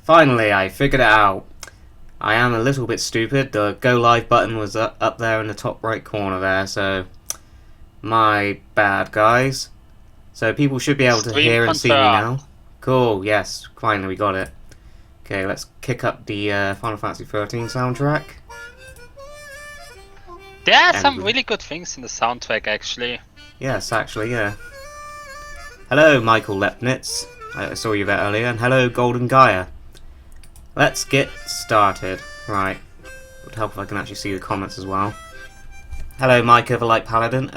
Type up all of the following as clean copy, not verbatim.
Finally, I figured it out. I am a little bit stupid. The Go Live button was up there in the top right corner there, so my bad, guys. So people should be able to hear and see me now. Cool, yes, finally we got it. Okay, let's kick up the Final Fantasy XIII soundtrack. There are some really good things in the soundtrack, actually. Yes, actually, yeah. Hello, Michael Lepnitz. I saw you there earlier, and hello, Golden Gaia. Let's get started. Right. It would help if I can actually see the comments as well. Hello, Mike Overlight Paladin.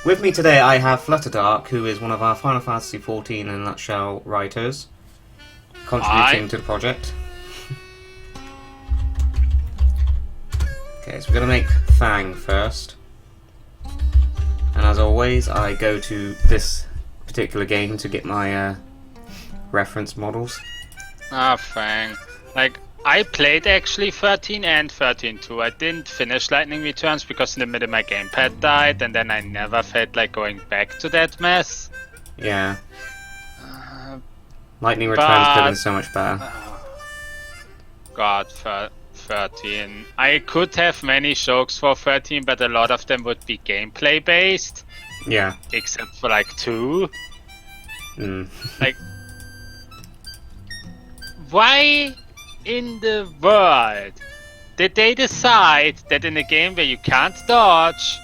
With me today I have Flutterdark, who is one of our Final Fantasy XIV in a nutshell writers, contributing to the project. Okay, so we're going to make Fang first. And as always, I go to this particular game to get my reference models. Fang. Like, I played actually 13 and 13 too. I didn't finish Lightning Returns because in the middle my gamepad died, and then I never felt like going back to that mess. Yeah. Lightning Returns could have been so much better. God, 13. I could have many jokes for 13, but a lot of them would be gameplay based. Yeah. Except for like 2. Like, why in the world did they decide that in a game where you can't dodge,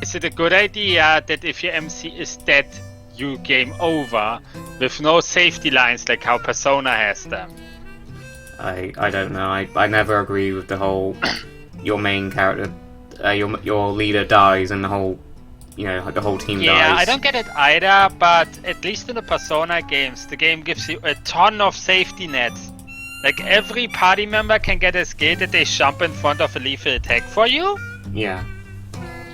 is it a good idea that if your MC is dead, you game over with no safety lines like how Persona has them? I don't know. I never agree with the whole your main character, your leader dies and the whole, the whole team dies. Yeah, I don't get it either, but at least in the Persona games, the game gives you a ton of safety nets. Like, every party member can get a skill that they jump in front of a lethal attack for you. Yeah.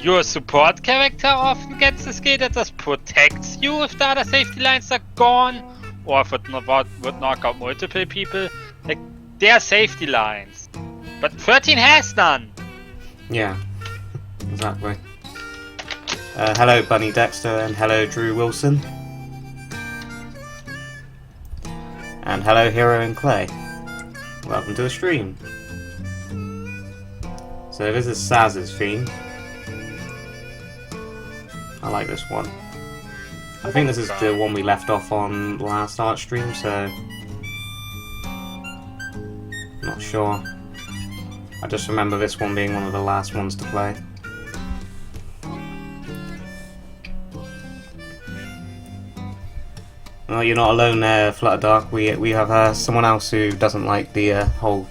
Your support character often gets a skill that just protects you if the other safety lines are gone, or if it would knock out multiple people. Like, there are safety lines, but 13 has none. Yeah, exactly. Hello, Bunny Dexter, and hello, Drew Wilson. And hello, Hero and Clay. Welcome to the stream. So this is Saz's theme. I like this one. I think this is the one we left off on last art stream, so not sure. I just remember this one being one of the last ones to play. Well, you're not alone there, Flutterdark. We have someone else who doesn't like the whole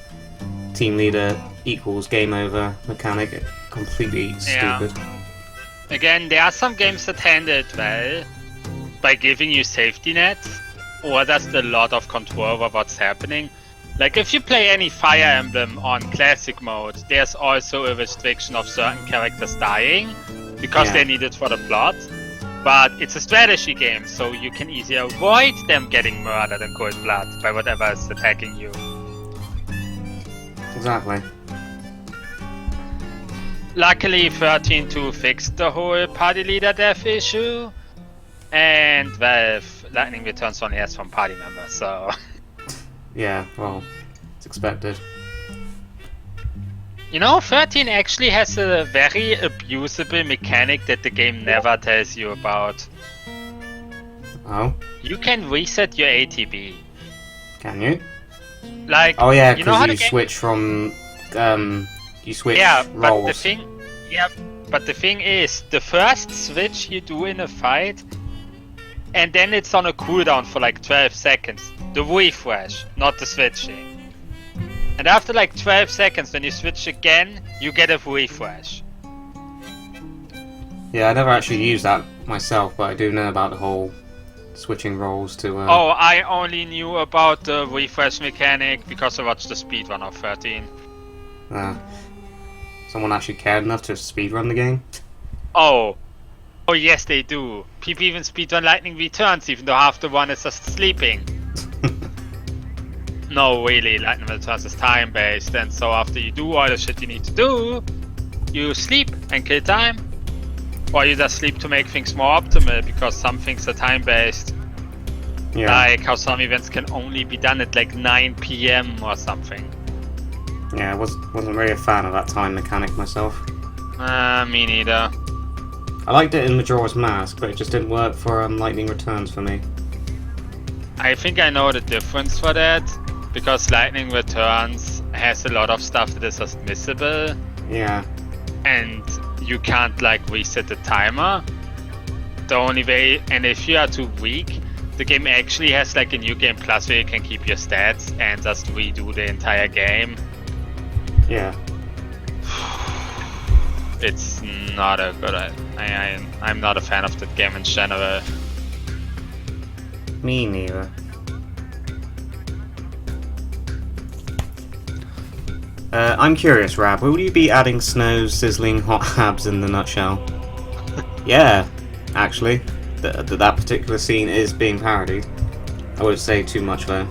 team leader equals game over mechanic. Completely stupid. Again, there are some games that handle it well by giving you safety nets, or there's a lot of control over what's happening. Like, if you play any Fire Emblem on classic mode, there's also a restriction of certain characters dying because they're needed for the plot. But it's a strategy game, so you can easily avoid them getting murdered in cold blood by whatever is attacking you. Exactly. Luckily, 13.2 fixed the whole party leader death issue, and well, Lightning Returns only has one party member, so... Yeah, well, it's expected. 13 actually has a very abusable mechanic that the game never tells you about. Oh? You can reset your ATB. Can you? Like, oh yeah, because you switch from, you switch roles. But the thing is, the first switch you do in a fight, and then it's on a cooldown for like 12 seconds. The refresh, not the switching. And after like 12 seconds, when you switch again, you get a refresh. Yeah, I never actually used that myself, but I do know about the whole switching roles to... Oh, I only knew about the refresh mechanic because I watched the speedrun of 13. Someone actually cared enough to speedrun the game? Oh yes, they do. People even speedrun Lightning Returns, even though half the one is just sleeping. No, really, Lightning Returns is time-based, and so after you do all the shit you need to do, you sleep and kill time. Or you just sleep to make things more optimal, because some things are time-based. Yeah. Like how some events can only be done at like 9 PM or something. Yeah, I wasn't really a fan of that time mechanic myself. Me neither. I liked it in Majora's Mask, but it just didn't work for Lightning Returns for me. I think I know the difference for that, because Lightning Returns has a lot of stuff that is just missable, Yeah. and you can't like reset the timer. The only way, and if you are too weak, the game actually has like a new game plus where you can keep your stats and just redo the entire game. Yeah. It's not a good. I'm not a fan of that game in general. Me neither. I'm curious, Rab, will you be adding Snow's sizzling hot abs in the nutshell? Yeah, actually. That particular scene is being parodied. I wouldn't say too much though.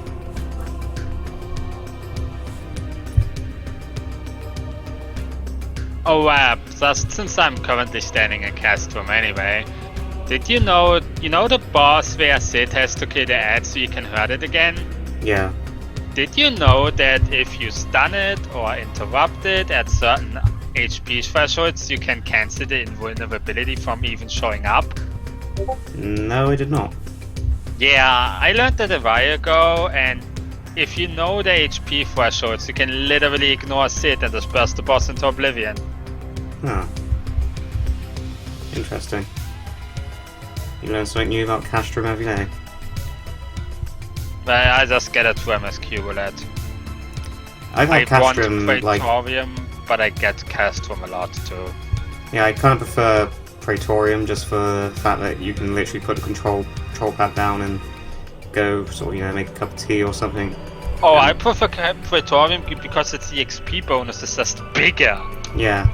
Oh, just since I'm currently standing in cast room anyway, did you know the boss where Sid has to kill the ad so you can hurt it again? Yeah. Did you know that if you stun it or interrupt it at certain HP thresholds, you can cancel the invulnerability from even showing up? No, I did not. Yeah, I learned that a while ago, and if you know the HP thresholds, you can literally ignore Sid and disperse the boss into oblivion. Huh. Interesting. You learn something new about Castrum every day. But I just get it through MSQ roulette. I've had I want Castrum, like... Praetorium, but I get Castrum a lot too. Yeah, I kind of prefer Praetorium just for the fact that you can literally put the control pad down and go sort of, make a cup of tea or something. Oh, I prefer Praetorium because it's the XP bonus is just bigger. Yeah.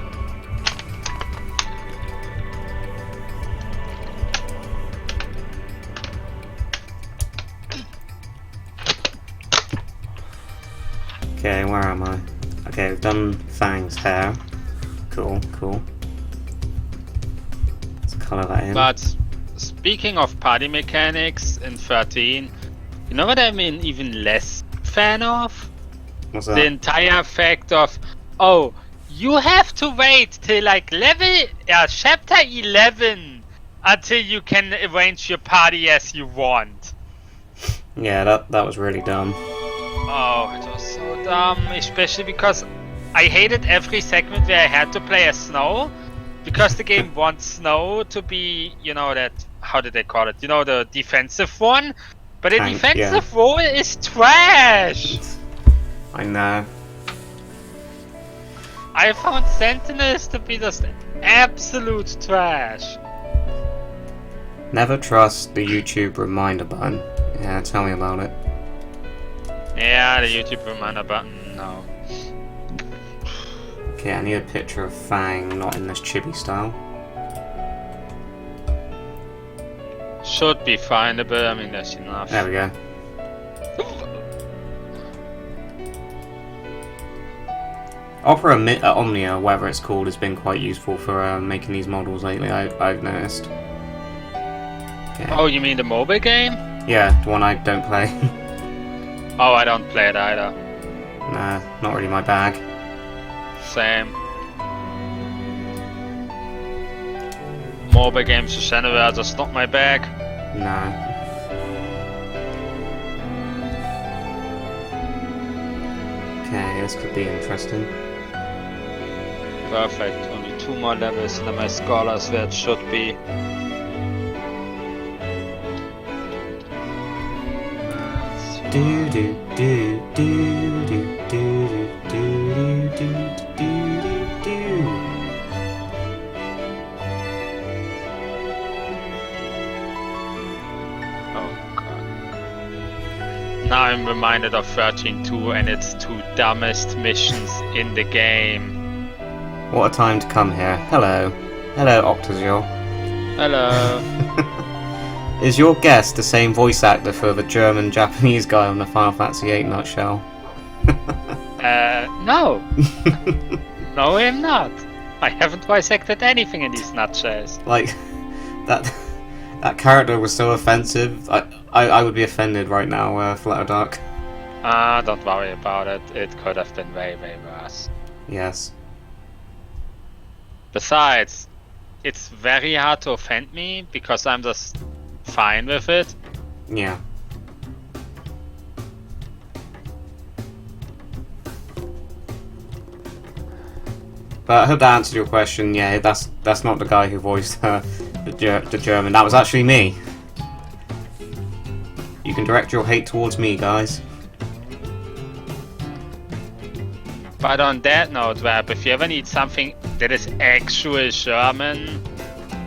Okay, where am I? Okay, we've done Fang's hair. Cool, cool. Let's colour that in. But speaking of party mechanics in 13, you know what I'm even less fan of? What's that? The entire fact of, oh, you have to wait till like chapter 11 until you can arrange your party as you want. Yeah, that was really dumb. Oh, it was so dumb, especially because I hated every segment where I had to play as Snow, because the game wants Snow to be, that, how did they call it? The defensive one, but the Tank, defensive role is trash! I know. I found Sentinels to be just absolute trash. Never trust the YouTube reminder button. Yeah, tell me about it. Yeah, the YouTube reminder button, no. Okay, I need a picture of Fang, not in this chibi style. Should be findable, I mean that's enough. There we go. Opera Omnia, whatever it's called, has been quite useful for making these models lately, I've noticed. Okay. Oh, you mean the mobile game? Yeah, the one I don't play. Oh, I don't play it either. Nah, not really my bag. Same. Mobile games in general are just not my bag. Nah. Okay, this could be interesting. Perfect. Only 2 more levels and then my scholars where it should be. Do do do do do do do do do do. Oh god. Now I'm reminded of 13.2 and its 2 dumbest missions in the game. What a time to come here. Hello. Hello, Octazure. Hello. Is your guest the same voice actor for the German-Japanese guy on the Final Fantasy VIII nutshell? No. No, I'm not. I haven't voice acted anything in these nutshells. Like, that That character was so offensive. I would be offended right now, Flutter Dark. Don't worry about it. It could have been way, way worse. Yes. Besides, it's very hard to offend me because I'm just fine with it. Yeah. But I hope that answered your question. Yeah, that's not the guy who voiced the German. That was actually me. You can direct your hate towards me, guys. But on that note, Rab, if you ever need something that is actual German,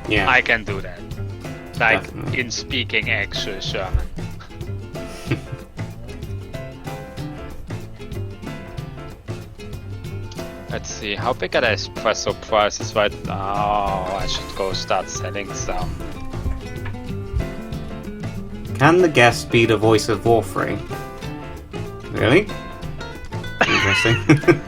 Yeah. I can do that. Like, Definitely. in speaking actual German. Let's see, how big are the espresso prices right now? I should go start selling some. Can the guest be the voice of Warframe? Really? Interesting.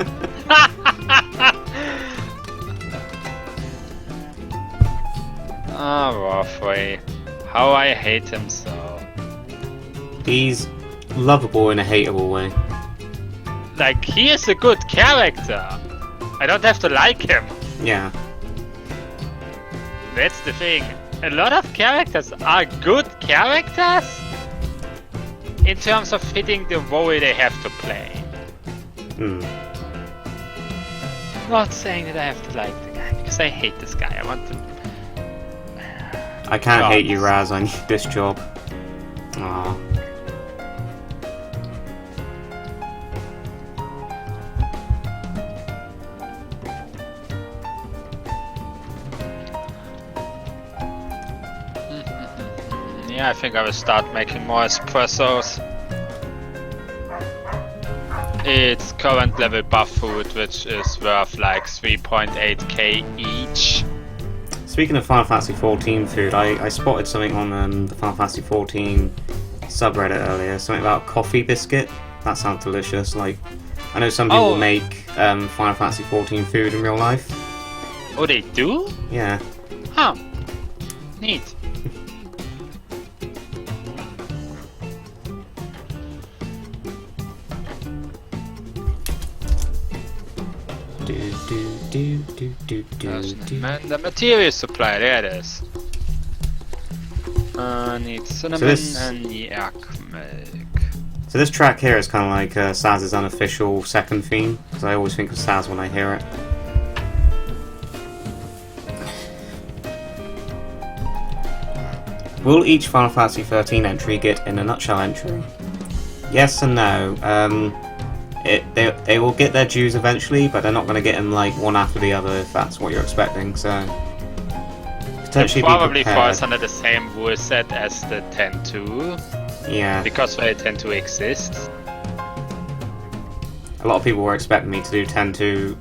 Ah, Warframe. How I hate him so. He's lovable in a hateable way. Like, he is a good character. I don't have to like him. Yeah. That's the thing. A lot of characters are good characters in terms of fitting the role they have to play. Hmm. Not saying that I have to like the guy, because I hate this guy. I want to... I can't God. hate you, Raz. I need this job. Aww. Yeah, I think I will start making more espressos. It's current level buff food, which is worth like 3.8k each. Speaking of Final Fantasy XIV food, I spotted something on the Final Fantasy XIV subreddit earlier. Something about coffee biscuit. That sounds delicious. Like, I know some people Oh. make Final Fantasy XIV food in real life. Oh, they do? Yeah. Huh. Neat. There's the material supply, there it is. Need cinnamon this- and yak milk. So this track here is kind of like Saz's unofficial second theme, because I always think of Saz when I hear it. Will each Final Fantasy XIII entry get in a nutshell entry? Yes and no. They will get their dues eventually, but they're not going to get them like one after the other if that's what you're expecting. So It potentially be probably prepared. falls under the same rule set as the 10.2, Yeah, because the 10.2 exists. a lot of people were expecting me to do 10-2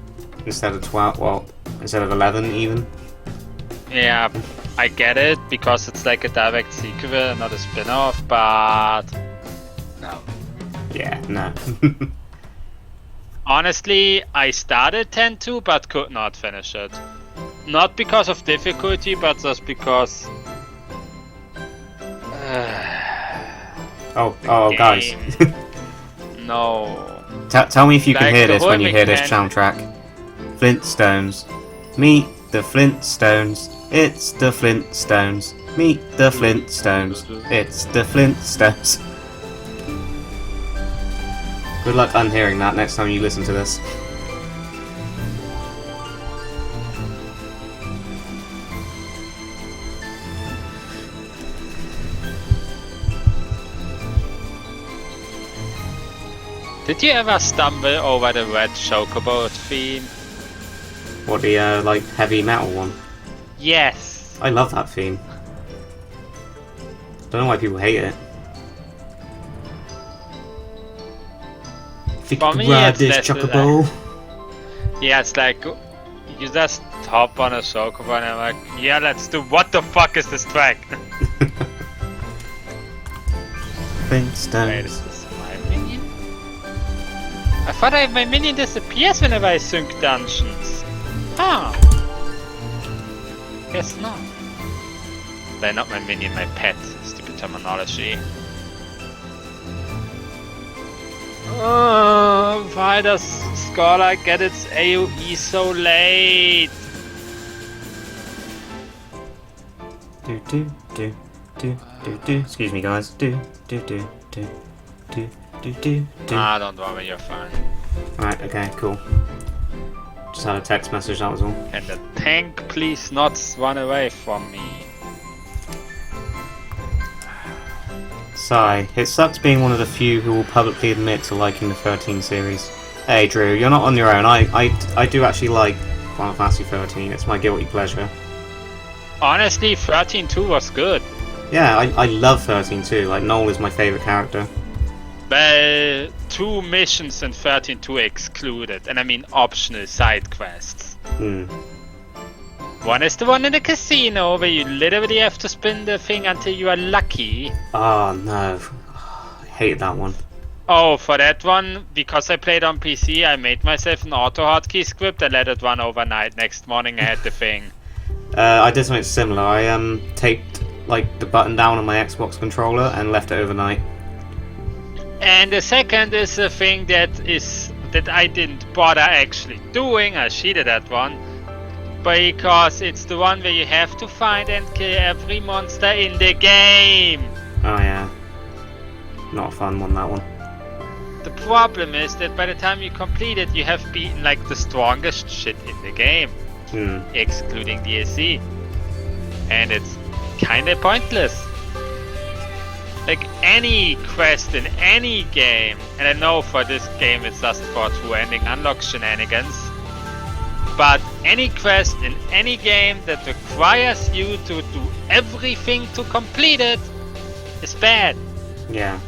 instead of 12. Well, instead of 11 even. Yeah, I get it, because it's like a direct sequel, not a spin-off, but... no. Yeah, no. Honestly, I started 10.2 but could not finish it. Not because of difficulty, but just because... Oh, game. guys. No. Tell me if you can Like, hear the this whole when you hear this mechanic- soundtrack. Flintstones. Meet the Flintstones. It's the Flintstones. Meet the Flintstones. It's the Flintstones. Good luck unhearing that next time you listen to this. Did you ever stumble over the red chocobo theme? What, the like heavy metal one? Yes. I love that theme. Don't know why people hate it. Think For you me, can ride it's this less chocobo? Yeah, it's like you just hop on a chocobo and I'm like, yeah, let's do. What the fuck is this track? Wait, is Flintstones. this my minion? I thought my minion disappears whenever I sync dungeons. Huh. Guess not. Well, not my minion, my pet. Stupid terminology. Oh, why does Scholar get its AoE so late? Do. Excuse me, guys. Do. Ah, don't worry, you're fine. Right, okay, cool. Just had a text message, that was all. Can the tank please not run away from me? Sigh. It sucks being one of the few who will publicly admit to liking the 13 series. Hey Drew, you're not on your own. I do actually like Final Fantasy 13. It's my guilty pleasure. Honestly, 13-2 was good. Yeah, I love 13 too. Like, Noel is my favourite character. Well, 2 missions in 13-2 excluded, and I mean optional side quests. One is the one in the casino where you literally have to spin the thing until you are lucky. Oh no, I hated that one. Oh, for that one, because I played on PC, I made myself an auto hotkey script and let it run overnight. Next morning I had the thing. I did something similar. I taped like the button down on my Xbox controller and left it overnight. And the second is a thing that I didn't bother actually doing. I cheated that one. Because it's the one where you have to find and kill every monster in the game. Oh yeah. Not a fun one, that one. The problem is that by the time you complete it, you have beaten like the strongest shit in the game. Excluding DLC. And it's kinda pointless. Like any quest in any game, and I know for this game it's just for 2 ending unlock shenanigans, but any quest in any game that requires you to do everything to complete it is bad. Yeah.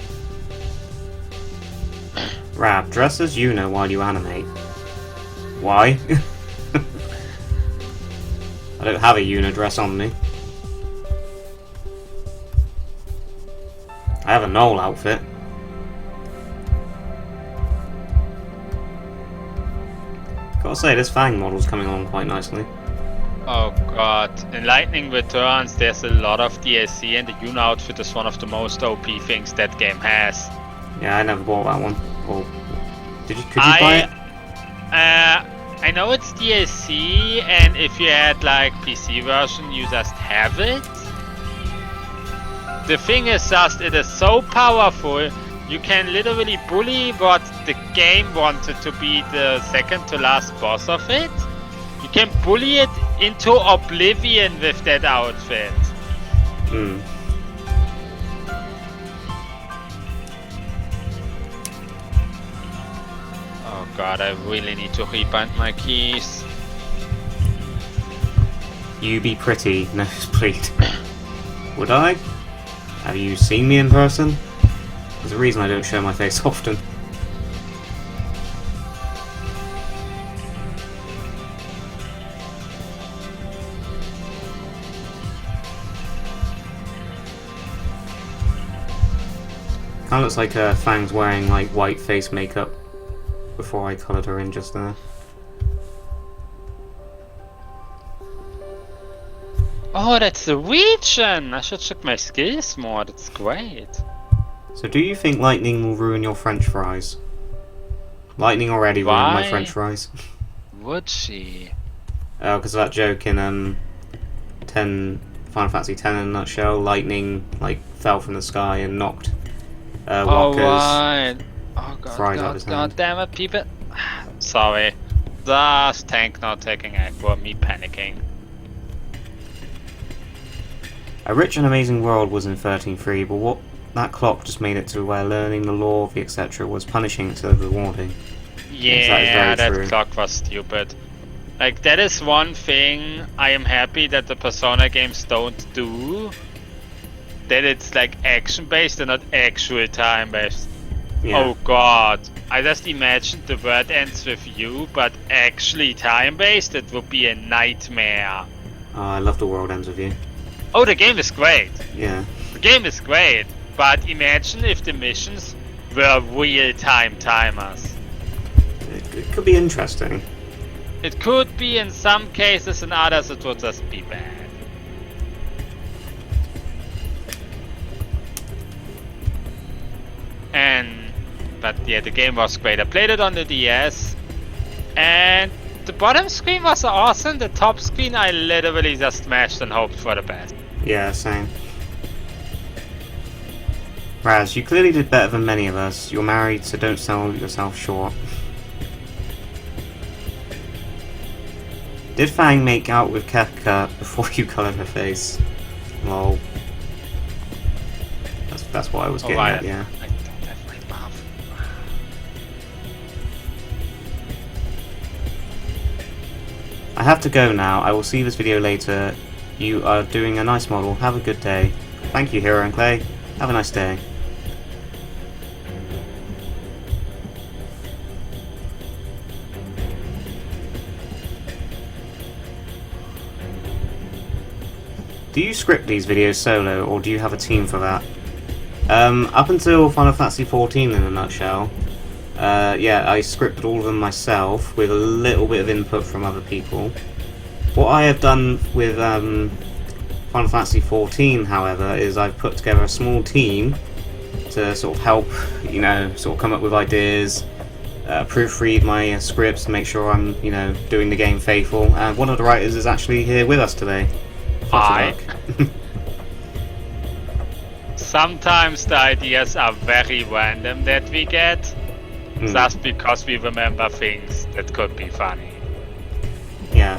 Rab, dress as Yuna while you animate. Why? I don't have a Yuna dress on me. I have a Noel outfit. Gotta say, this Fang model's coming along quite nicely. Oh god, in Lightning Returns there's a lot of DLC and the Yuna outfit is one of the most OP things that game has. Yeah, I never bought that one. Or could you buy it? I know it's DLC, and if you had like PC version you just have it. The thing is just, it is so powerful, you can literally bully what the game wanted to be the second to last boss of it. You can bully it into oblivion with that outfit. Oh god, I really need to rebind my keys. You be pretty, nosebleed. Would I? Have you seen me in person? There's a reason I don't show my face often. Kinda looks like Fang's wearing like white face makeup before I coloured her in just there. Oh, that's the region! I should check my skills more, that's great. So do you think lightning will ruin your french fries? Lightning already ruined my french fries. Would she? Oh, because of that joke in Final Fantasy X in a nutshell. Lightning like fell from the sky and knocked Walker's fries out of his hand. God damn it, people. Sorry. Just tank not taking aggro, me panicking. A rich and amazing world was in 13.3, but that clock just made it to where learning the law of the etc. was punishing instead of rewarding. Yeah, that clock was stupid. Like, that is one thing I am happy that the Persona games don't do. That it's like action based and not actual time based. Yeah. Oh god, I just imagined the world ends with you, but actually time based, it would be a nightmare. Oh, I love the world ends with you. Oh, the game is great. Yeah. The game is great, but imagine if the missions were real-time timers. It could be interesting. It could be in some cases, in others it would just be bad. But yeah, the game was great. I played it on the DS, and the bottom screen was awesome. The top screen I literally just smashed and hoped for the best. Yeah, same. Raz, you clearly did better than many of us. You're married, so don't sell yourself short. Did Fang make out with Kefka before you coloured her face? Lol. That's what I was getting at, yeah. I don't have my mouth. I have to go now. I will see this video later. You are doing a nice model. Have a good day. Thank you, Hero and Clay. Have a nice day. Do you script these videos solo, or do you have a team for that? Up until Final Fantasy XIV, in a nutshell, yeah, I scripted all of them myself, with a little bit of input from other people. What I have done with Final Fantasy XIV, however, is I've put together a small team to sort of help, you know, sort of come up with ideas, proofread my scripts to make sure I'm, you know, doing the game faithful. And one of the writers is actually here with us today. Hi. Sometimes the ideas are very random that we get, just because we remember things that could be funny. Yeah,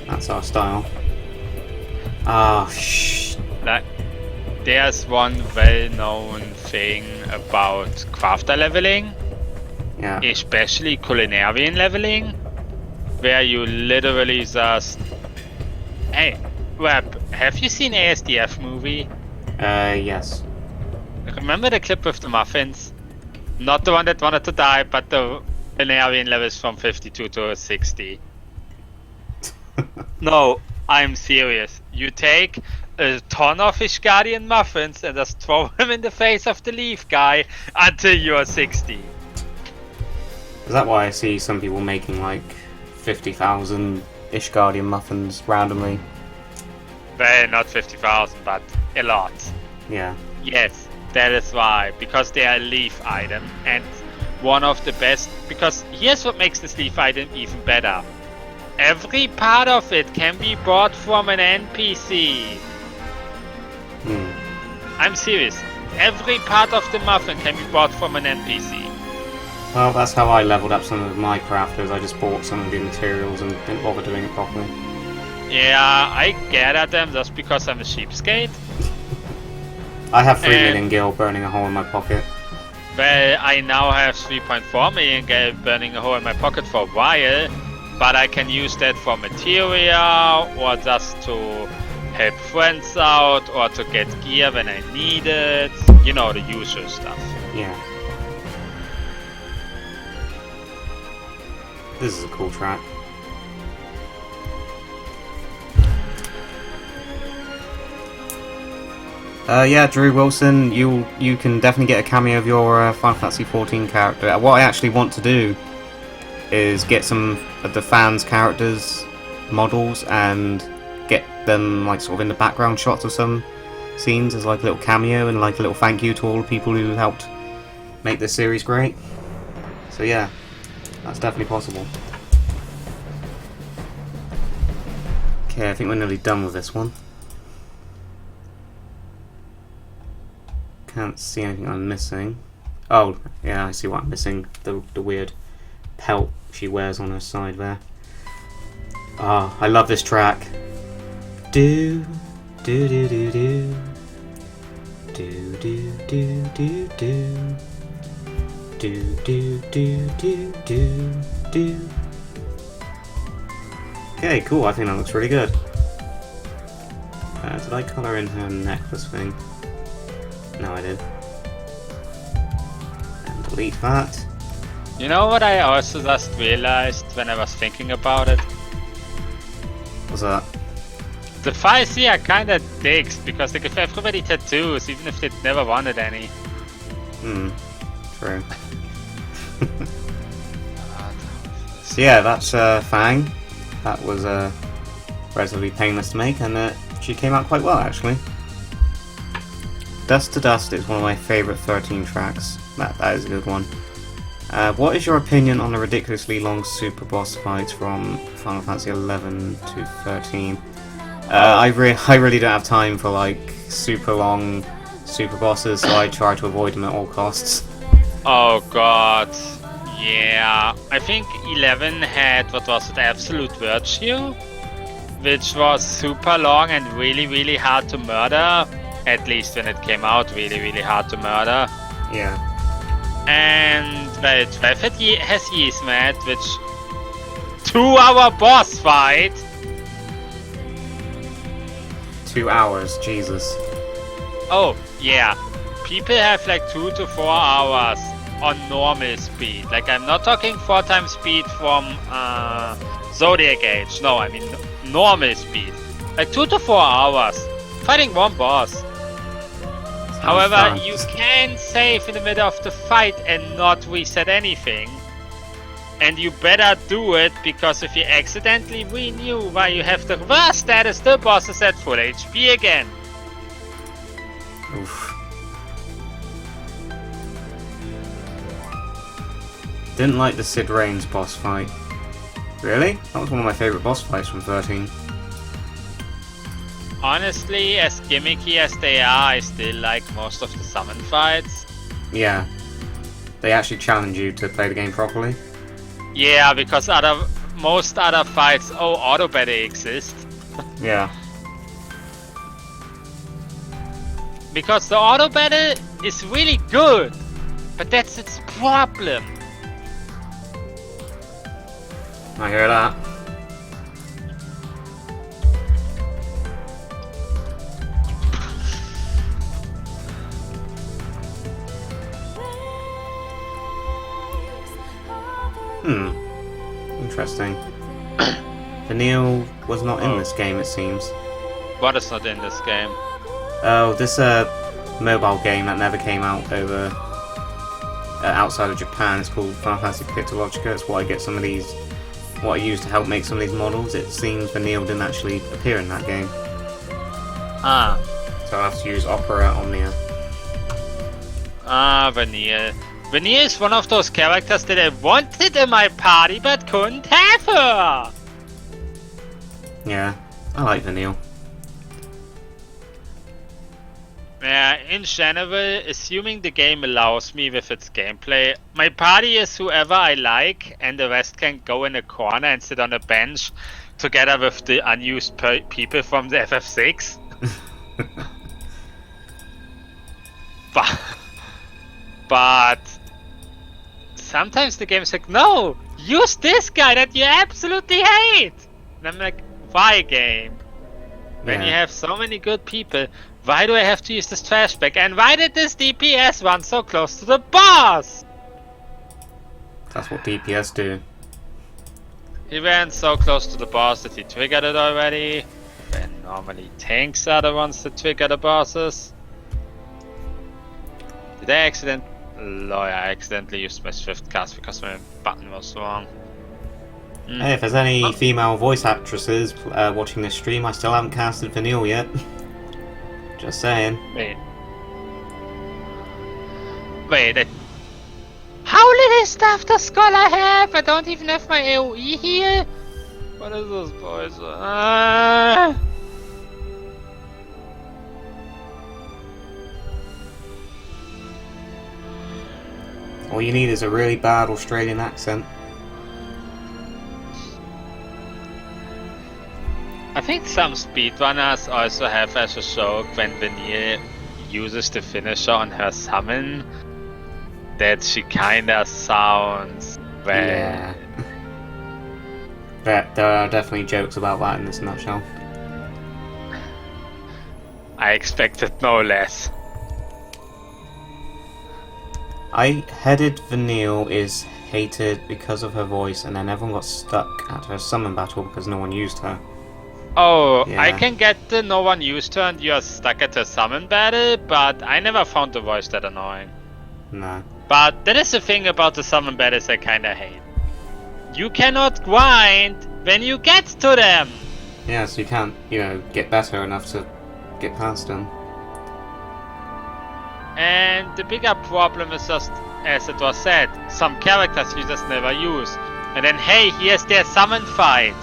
that's our style. Ah, Like, there's one well-known thing about crafter leveling, yeah, especially culinarian leveling, where you literally just... Hey, Rab, have you seen ASDF movie? yes. Remember the clip with the muffins? Not the one that wanted to die, but the culinarian levels from 52 to 60. No, I'm serious. You take a ton of Fish Guardian muffins and just throw them in the face of the leaf guy until you're 60. Is that why I see some people making like 50,000 Ishgardian muffins randomly? Well, not 50,000, but a lot. Yeah. Yes, that is why. Because they are a leaf item, and one of the best... Because here's what makes this leaf item even better. Every part of it can be bought from an NPC. I'm serious. Every part of the muffin can be bought from an NPC. Well, that's how I leveled up some of my crafters. I just bought some of the materials and didn't bother doing it properly. Yeah, I gathered them just because I'm a cheapskate. I have 3 million gil burning a hole in my pocket. Well, I now have 3.4 million gil burning a hole in my pocket for a while, but I can use that for material, or just to help friends out, or to get gear when I need it. You know, the usual stuff. Yeah. This is a cool track. Yeah, Drew Wilson, you can definitely get a cameo of your Final Fantasy XIV character. What I actually want to do is get some of the fans' characters models and get them like sort of in the background shots of some scenes as like a little cameo and like a little thank you to all the people who helped make this series great. So yeah, that's definitely possible. Okay, I think we're nearly done with this one. Can't see anything I'm missing. Oh, yeah, I see what I'm missing. The weird pelt she wears on her side there. Ah, I love this track. Do do do do do do do do do do do do do do do. Okay, cool. I think that looks really good. Did I colour in her necklace thing? No, I did. And delete that. You know what I also just realized when I was thinking about it? What's that? The files here are kinda dicks because they give everybody tattoos even if they'd never wanted any. True. So yeah, that's Fang. That was relatively painless to make, and she came out quite well actually. Dust to Dust is one of my favourite 13 tracks. That is a good one. What is your opinion on the ridiculously long super boss fights from Final Fantasy 11 to 13? I really don't have time for like super long super bosses, so I try to avoid them at all costs. Oh god. Yeah. I think 11 had, what was it, Absolute Virtue? Which was super long and really, really hard to murder. At least when it came out, really, really hard to murder. Yeah. And well, 12 has Yzmat, which 2-hour boss fight. 2 hours, Jesus. Oh yeah, people have like 2 to 4 hours on normal speed. Like I'm not talking 4 times speed from Zodiac Age. No, I mean normal speed. Like 2 to 4 hours fighting one boss. However, fun. you can save in the middle of the fight and not reset anything. And you better do it, because if you accidentally renew while you have the reverse status, the boss is at full HP again. Oof. Didn't like the Sid Reigns boss fight. Really? That was one of my favourite boss fights from 13. Honestly, as gimmicky as they are, I still like most of the summon fights. Yeah. They actually challenge you to play the game properly. Yeah, because most other fights, auto battle exist. Yeah. Because the auto battle is really good, but that's its problem. I hear that. Interesting. Vanille was not in this game, it seems. What is not in this game? Oh, this mobile game that never came out over outside of Japan. It's called Final Fantasy Pictologica. It's what I get some of these, what I use to help make some of these models. It seems Vanille didn't actually appear in that game. Ah. So I have to use Opera Omnia. Ah, Vanille. Vanille is one of those characters that I wanted in my party but couldn't have her! Yeah, I like Vanille. Yeah, in general, assuming the game allows me with its gameplay, my party is whoever I like, and the rest can go in a corner and sit on a bench together with the unused people from the FF6. But sometimes the game's like, no, use this guy that you absolutely hate! And I'm like, why, game? When you have so many good people, why do I have to use this trash bag? And why did this DPS run so close to the boss? That's what DPS do. He ran so close to the boss that he triggered it already. And normally tanks are the ones that trigger the bosses. Did I accidentally... Oh, I accidentally used my swift cast because my button was wrong. Hey, if there's any female voice actresses watching this stream, I still haven't casted Vanille yet. Just saying. Wait. How little stuff does Scholar have? I don't even have my AoE here. What is this, boys? All you need is a really bad Australian accent. I think some speedrunners also have as a joke when Vanille uses the finisher on her summon that she kinda sounds well. Yeah. There are definitely jokes about that in this nutshell. I expected no less. I headed Vanille is hated because of her voice, and then everyone got stuck at her summon battle because no one used her. Oh, Yeah. I can get the no one used her and you're stuck at the summon battle, but I never found the voice that annoying. No. But that is the thing about the summon battles I kinda hate. You cannot grind when you get to them! Yeah, so you can't, get better enough to get past them. And the bigger problem is just, as it was said, some characters you just never use. And then, hey, here's their summon fight.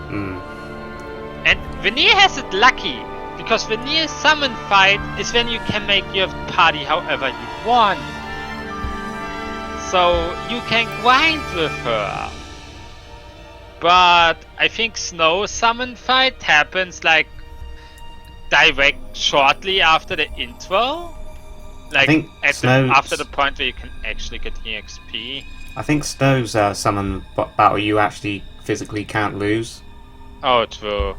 And Vanille has it lucky, because Vanille's summon fight is when you can make your party however you want. So you can grind with her. But I think Snow's summon fight happens like direct shortly after the intro. Like after the point where you can actually get EXP. I think Snow's summon battle you actually physically can't lose. Oh, true.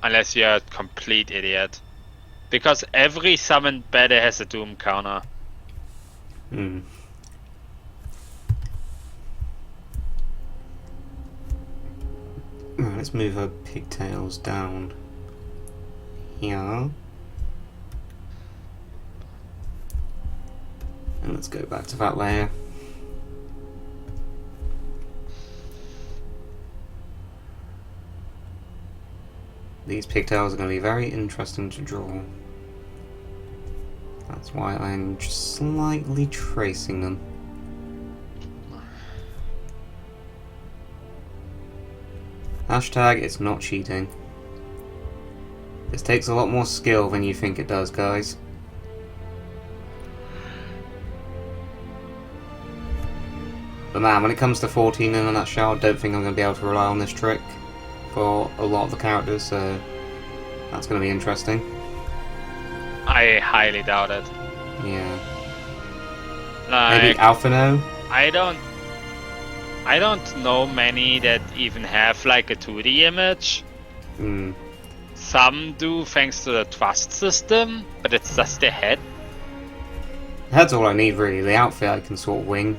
Unless you're a complete idiot. Because every summon battle has a doom counter. Right, let's move her pigtails down here. And let's go back to that layer. These pigtails are going to be very interesting to draw. That's why I'm just slightly tracing them. Hashtag, it's not cheating. This takes a lot more skill than you think it does, guys. But man, when it comes to 14 in a nutshell, I don't think I'm going to be able to rely on this trick for a lot of the characters, so that's going to be interesting. I highly doubt it. Yeah. Like, maybe Alphino? I don't know many that even have like a 2D image. Some do thanks to the trust system, but it's just the head. Head's all I need really, the outfit I can sort of wing.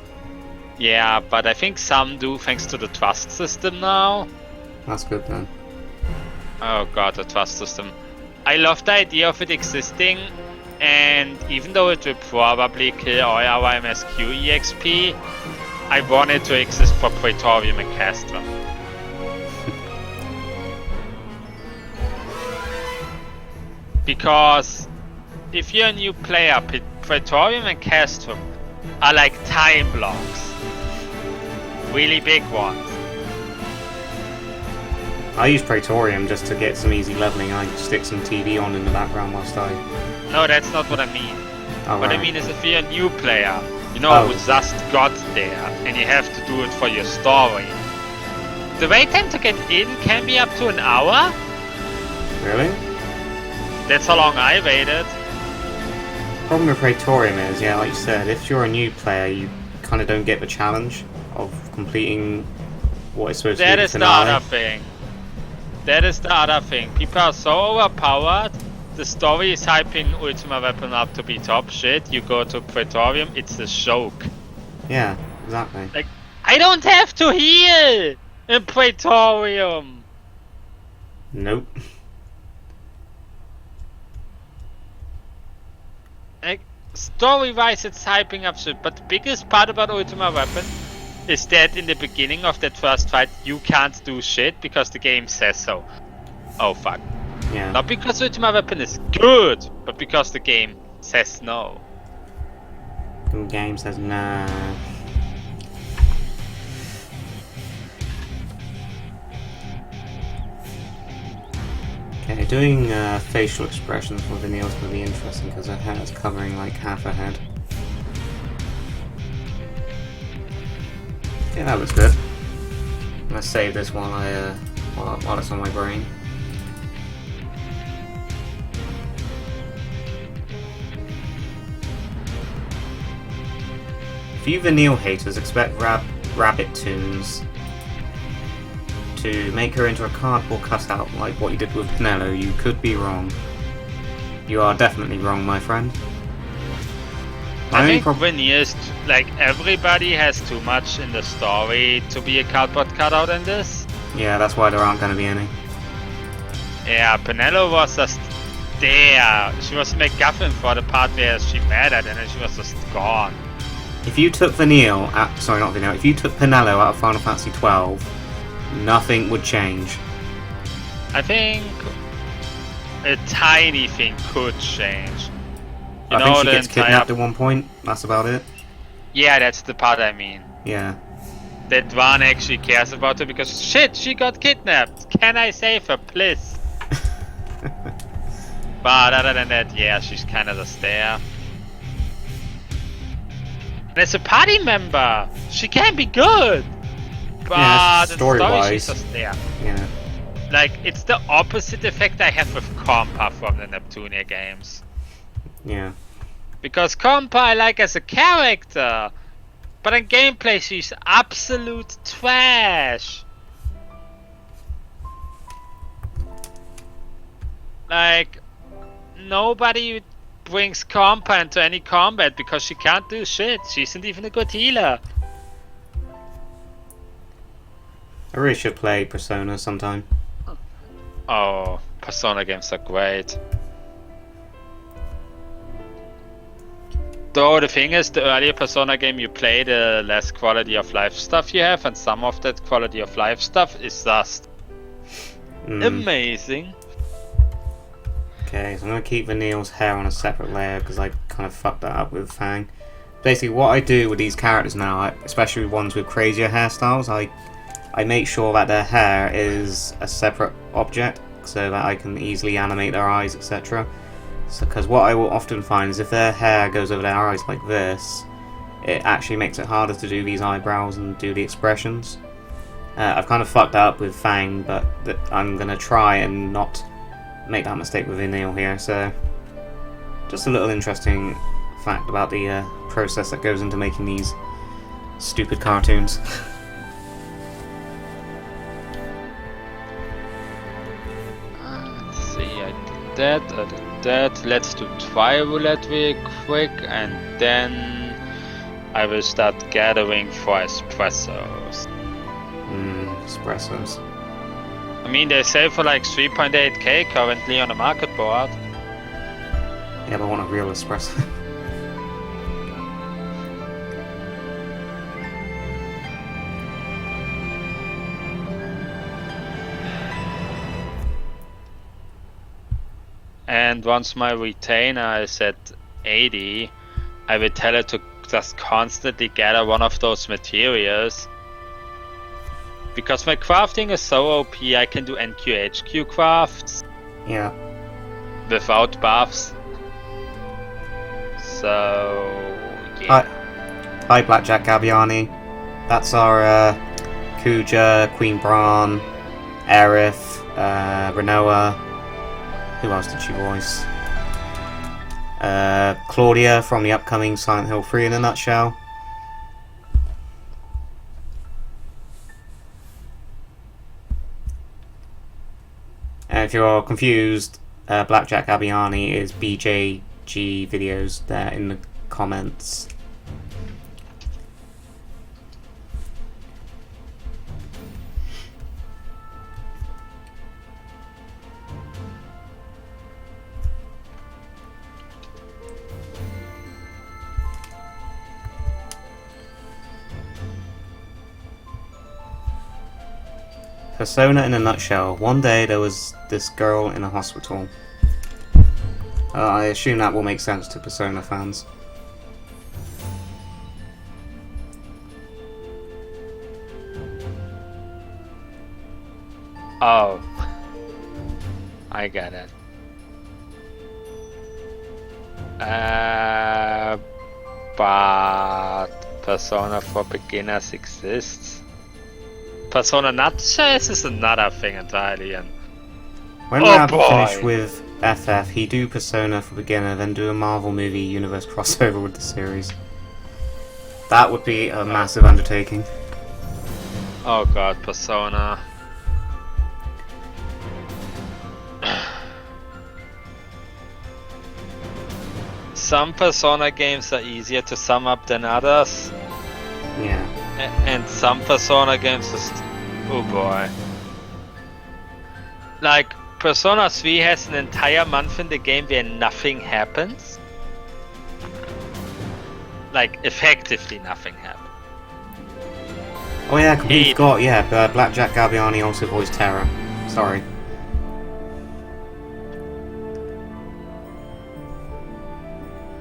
Yeah, but I think some do thanks to the trust system now. That's good then. Oh god, the trust system. I love the idea of it existing, and even though it will probably kill all our MSQ EXP, I want it to exist for Praetorium and Castrum. Because if you're a new player, Praetorium and Castrum are like time blocks. Really big ones. I use Praetorium just to get some easy leveling. I stick some TV on in the background whilst I... No, that's not what I mean. Oh, what right. I mean is if you're a new player, you know, who just got there, and you have to do it for your story. The wait time to get in can be up to an hour. Really? That's how long I waited. The problem with Praetorium is, yeah, like you said, if you're a new player, you kind of don't get the challenge of completing what is supposed to be the finale. That is the other thing. That is the other thing. People are so overpowered. The story is hyping Ultima Weapon up to be top shit. You go to Praetorium, it's a joke. Yeah, exactly. Like, I don't have to heal in Praetorium. Nope. Like, story-wise, it's hyping up shit. But the biggest part about Ultima Weapon is that in the beginning of that first fight, you can't do shit because the game says so. Oh fuck. Yeah. Not because Ultima Weapon is good, but because the game says no. The game says nah. Okay, doing facial expressions for Vanille's going to be interesting because her hair is covering like half her head. Okay, that looks good. I'm going to save this while it's on my brain. If you Vanille haters expect Rabbit Tunes to make her into a cardboard cutout like what you did with Pinello, you could be wrong. You are definitely wrong, my friend. I think Vanille is like everybody has too much in the story to be a cardboard cutout in this. Yeah, that's why there aren't going to be any. Yeah, Pinello was just there. She was MacGuffin for the part where she mattered, and then she was just gone. If you took Vanille, sorry, not Vanille. If you took Pinello out of Final Fantasy XII, nothing would change. I think a tiny thing could change. You I know, think she the gets entire... kidnapped at one point. That's about it. Yeah, that's the part I mean. Yeah. That one actually cares about her because shit, she got kidnapped. Can I save her, please? But other than that, yeah, she's kind of just there. And as a party member, she can be good. But Yeah, in story, story-wise. she's just there. Yeah. Like, it's the opposite effect I have with Compa from the Neptunia games. Yeah. Because Compa I like as a character, but in gameplay she's absolute trash. Like, nobody brings Compa into any combat because she can't do shit. She isn't even a good healer. I really should play Persona sometime. Oh, Persona games are great. Though the thing is, the earlier Persona game you play, the less quality of life stuff you have, and some of that quality of life stuff is just amazing. Okay, so I'm going to keep Vanille's hair on a separate layer because I kind of fucked that up with Fang. Basically, what I do with these characters now, especially ones with crazier hairstyles, I make sure that their hair is a separate object so that I can easily animate their eyes, etc. Because what I will often find is if their hair goes over their eyes like this, it actually makes it harder to do these eyebrows and do the expressions. I've kind of fucked that up with Fang, but I'm going to try and not make that mistake with Vanille here. So, just a little interesting fact about the process that goes into making these stupid cartoons. Let's see, I did that. Let's do dry roulette real quick, and then I will start gathering for espressos. Espressos. I mean, they sell for like 3.8k currently on the market board. Yeah, but I want a real espresso. And once my retainer is at 80, I will tell it to just constantly gather one of those materials. Because my crafting is so OP, I can do NQHQ crafts. Yeah. Without buffs. So, yeah. Hi Blackjack Gabiani. That's our Kuja, Queen Bran, Aerith, Renoa. Who else did she voice? Claudia from the upcoming Silent Hill 3 in a nutshell. And if you're confused, Blackjack Abiani is BJG videos there in the comments. Persona in a nutshell. One day there was this girl in a hospital. I assume that will make sense to Persona fans. Oh. I get it. But Persona for beginners exists. Persona Nutshell is another thing entirely. And when RAB finish with FF, he do Persona for beginner, then do a Marvel movie universe crossover with the series. That would be a massive undertaking. Oh god, Persona. Some Persona games are easier to sum up than others. Yeah. And some Persona games just... oh boy. Like, Persona 3 has an entire month in the game where nothing happens. Like, effectively nothing happens. Oh yeah, I completely forgot. Yeah, Blackjack Gabiani also voiced Terra. Sorry.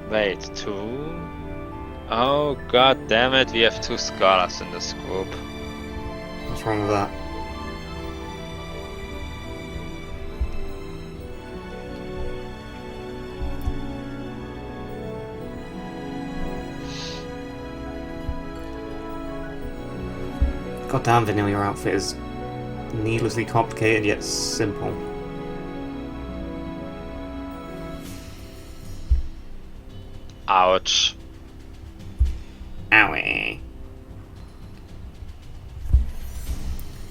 Wait, 2? Oh god damn it, we have 2 scholars in this group. What's wrong with that? God damn, Vanille, your outfit is needlessly complicated yet simple. Ouch. Owie.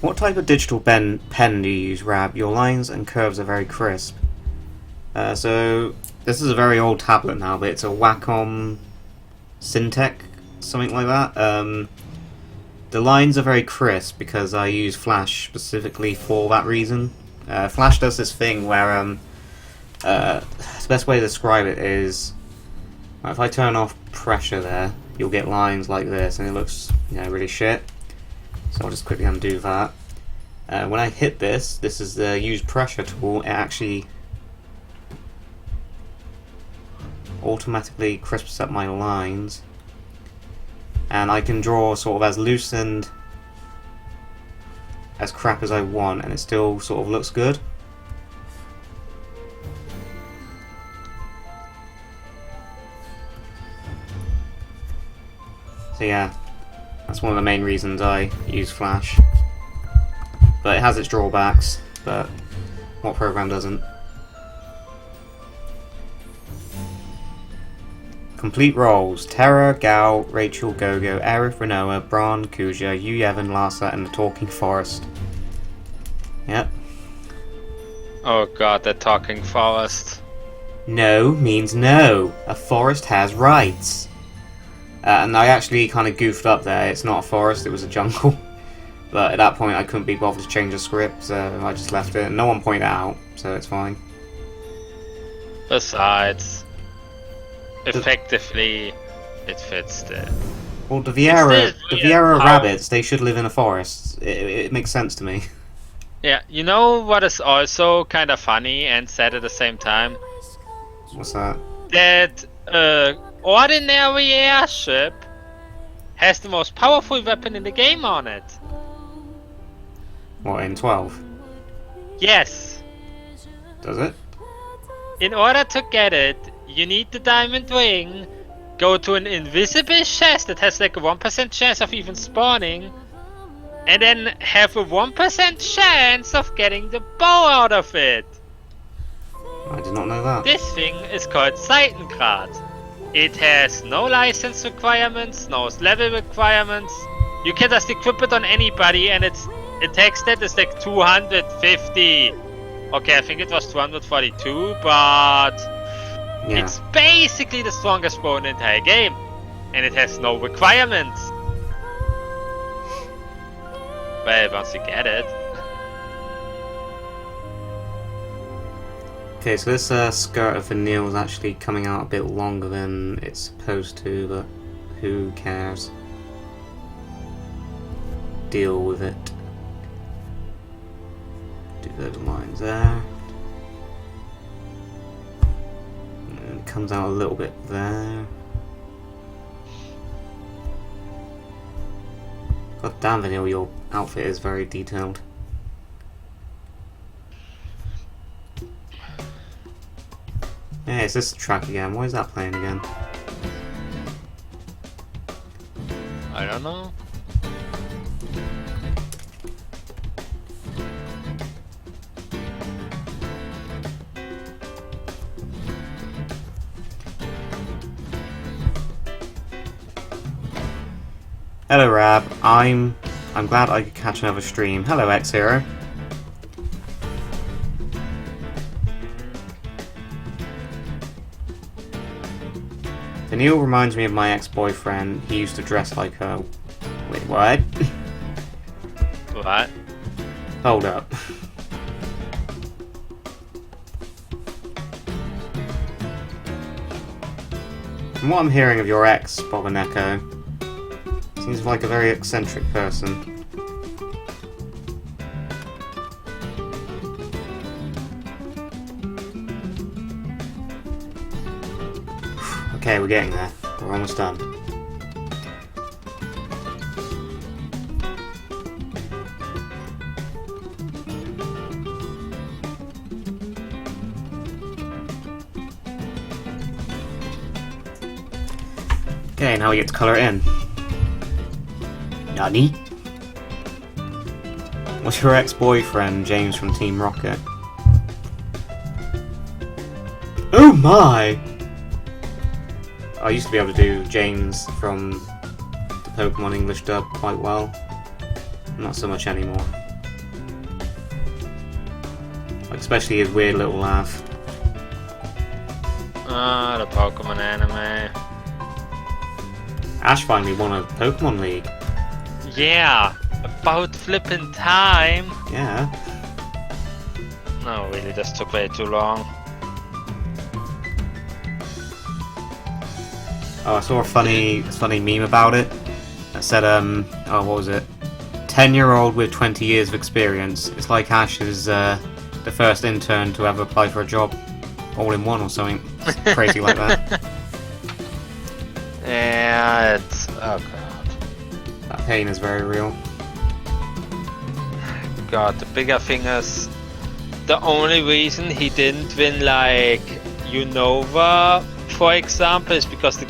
What type of digital pen do you use, Rab? Your lines and curves are very crisp. So, this is a very old tablet now, but it's a Wacom Syntec, something like that. The lines are very crisp because I use Flash specifically for that reason. Flash does this thing where, the best way to describe it is, if I turn off pressure there, you'll get lines like this, and it looks, really shit. So I'll just quickly undo that. When I hit this is the use pressure tool. It actually automatically crisps up my lines, and I can draw sort of as loose and as crap as I want, and it still sort of looks good. So yeah, that's one of the main reasons I use Flash. But it has its drawbacks, but what program doesn't? Complete roles: Terra, Gal, Rachel, Gogo, Aerith, Renoa, Bran, Kuja, Yu Yevon, Larsa, and the Talking Forest. Yep. Oh god, that talking forest. No means no. A forest has rights. And I actually kind of goofed up there. It's not a forest, it was a jungle. But at that point I couldn't be bothered to change the script, so I just left it. And no one pointed it out, so it's fine. Besides, effectively, it fits the... Well, the Vieira rabbits, they should live in a forest. It makes sense to me. Yeah, you know what is also kind of funny and sad at the same time? What's that? That ordinary airship has the most powerful weapon in the game on it. What, in 12? Yes. Does it? In order to get it, you need the diamond ring, go to an invisible chest that has like a 1% chance of even spawning, and then have a 1% chance of getting the bow out of it. I did not know that. This thing is called Seitengrad. It has no license requirements, no level requirements. You can just equip it on anybody, and its attack stat is like 250. Okay, I think it was 242, but Yeah. it's basically the strongest bow in the entire game, and it has no requirements. Well, once you get it. Okay, so this skirt of Vanille is actually coming out a bit longer than it's supposed to, but who cares? Deal with it. Do those lines there. And it comes out a little bit there. God damn, Vanille, your outfit is very detailed. Hey, it's this track again. Why is that playing again? I don't know. Hello, Rab. I'm glad I could catch another stream. Hello, X-Hero. Vanille reminds me of my ex-boyfriend. He used to dress like her. Wait, what? What? Hold up. From what I'm hearing of your ex, Bob and Echo, seems like a very eccentric person. Okay, we're getting there. We're almost done. Okay, now we get to colour it in. Nani? What's your ex-boyfriend, James from Team Rocket? Oh my! I used to be able to do James from the Pokemon English dub quite well. Not so much anymore. Like, especially his weird little laugh. Ah, the Pokemon anime. Ash finally won a Pokemon League. Yeah, about flipping time. Yeah. No, really, this took way too long. Oh, I saw a funny meme about it. That said, oh, what was it? 10-year-old with 20 years of experience. It's like Ash is the first intern to ever apply for a job all in one or something crazy like that. Yeah, it's... oh god. That pain is very real. God, the bigger thing is... the only reason he didn't win, like, Unova, for example, is because the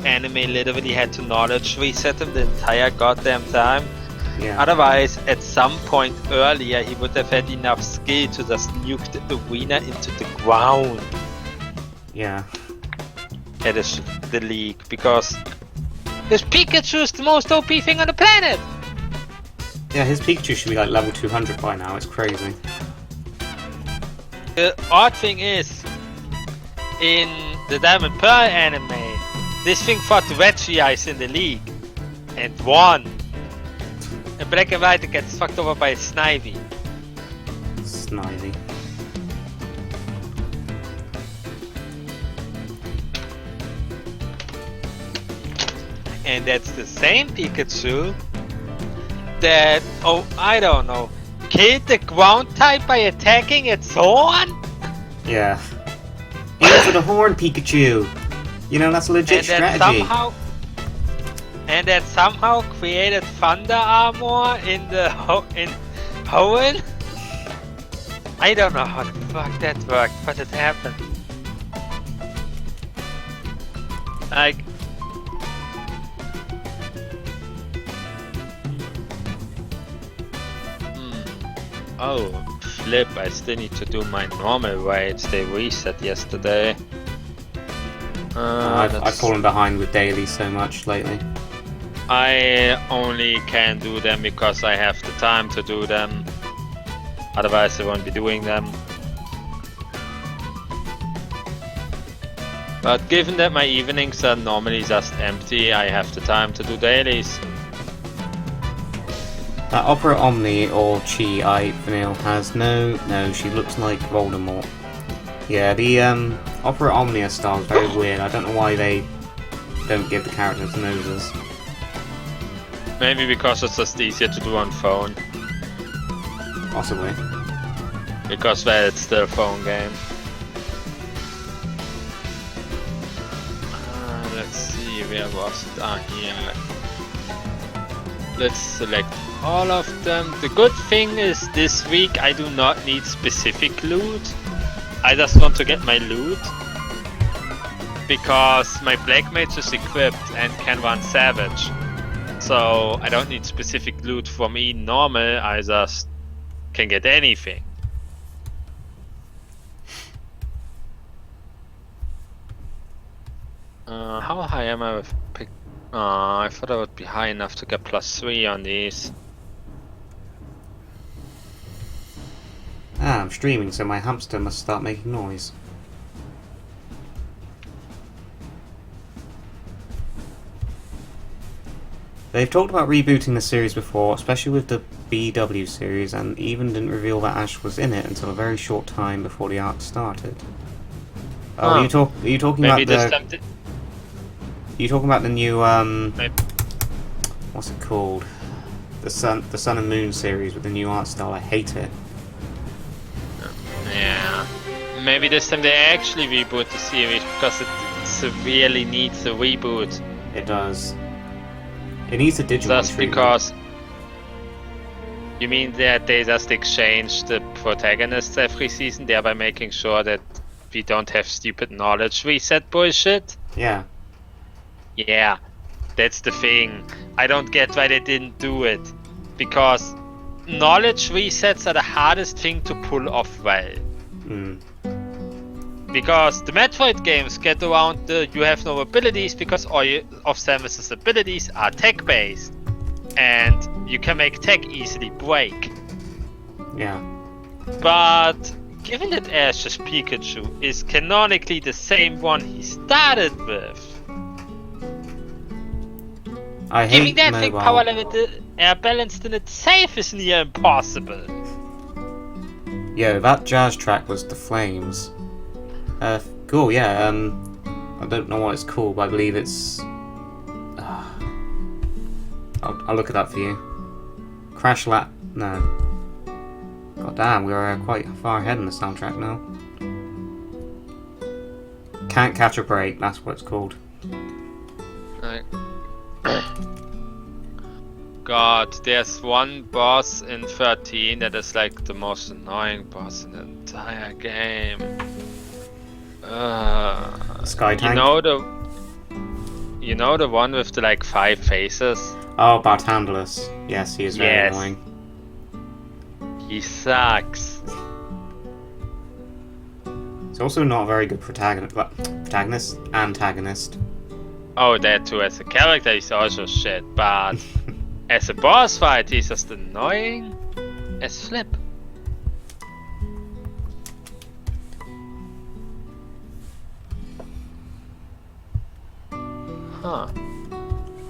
anime literally had to knowledge reset him the entire goddamn time. Yeah. Otherwise, at some point earlier, he would have had enough skill to just nuke the arena into the ground. Yeah. That is the league, because his Pikachu is the most OP thing on the planet! Yeah, his Pikachu should be like level 200 by now, it's crazy. The odd thing is, in the Diamond Pearl anime, this thing fought Regice in the league and won. In Black and White, it gets fucked over by Snivy. Snivy. And that's the same Pikachu that, oh, I don't know, killed the ground type by attacking its horn? Yeah. Aim for the horn, Pikachu! You know, that's a legit strategy. And that somehow created thunder armor in the in Hoenn? I don't know how the fuck that worked, but it happened. Like... oh, flip, I still need to do my normal raids, they reset yesterday. I've fallen behind with dailies so much lately. I only can do them because I have the time to do them. Otherwise I won't be doing them. But given that my evenings are normally just empty, I have the time to do dailies. That Opera Omni or Chi Vanille has no, she looks like Voldemort. Yeah, the Opera Omnia style is very weird. I don't know why they don't give the characters noses. Maybe because it's just easier to do on phone. Possibly. Because, well, it's still a phone game. Let's see, where was it? Ah, here. Let's select all of them. The good thing is this week I do not need specific loot. I just want to get my loot. Because my Black Mage is equipped and can run Savage. So I don't need specific loot for me normal, I just can get anything. How high am I with pick? I thought I would be high enough to get +3 on these. Ah, I'm streaming, so my hamster must start making noise. They've talked about rebooting the series before, especially with the BW series, and even didn't reveal that Ash was in it until a very short time before the arc started. Oh, are you talking about the... Are you talking about the new, what's it called? The Sun and Moon series with the new art style. I hate it. Yeah. Maybe this time they actually reboot the series, because it severely needs a reboot. It does. It needs a digital Just treatment. because... You mean that they just exchange the protagonists every season, thereby making sure that we don't have stupid knowledge reset bullshit? Yeah. Yeah, that's the thing. I don't get why they didn't do it. Because knowledge resets are the hardest thing to pull off well. Mm. Because the Metroid games get around the you have no abilities because all of Samus's abilities are tech based. And you can make tech easily break. Yeah. But given that Ash's Pikachu is canonically the same one he started with, I giving hate that thing mobile. power level balanced in itself is near impossible. Yo, that jazz track was The Flames. Cool, yeah, I don't know what it's called, but I believe it's... I'll look it up for you. Crash Lap... no. God damn, we're quite far ahead in the soundtrack now. Can't Catch a Break, that's what it's called. Right. God, there's one boss in 13 that is like the most annoying boss in the entire game. Sky Tank? You know the one with the like 5 faces? Oh, Bartandalus. Yes, he is very annoying. He sucks. He's also not a very good antagonist. Oh, that too. As a character, he's also shit, but as a boss fight, he's just annoying as flip. Huh.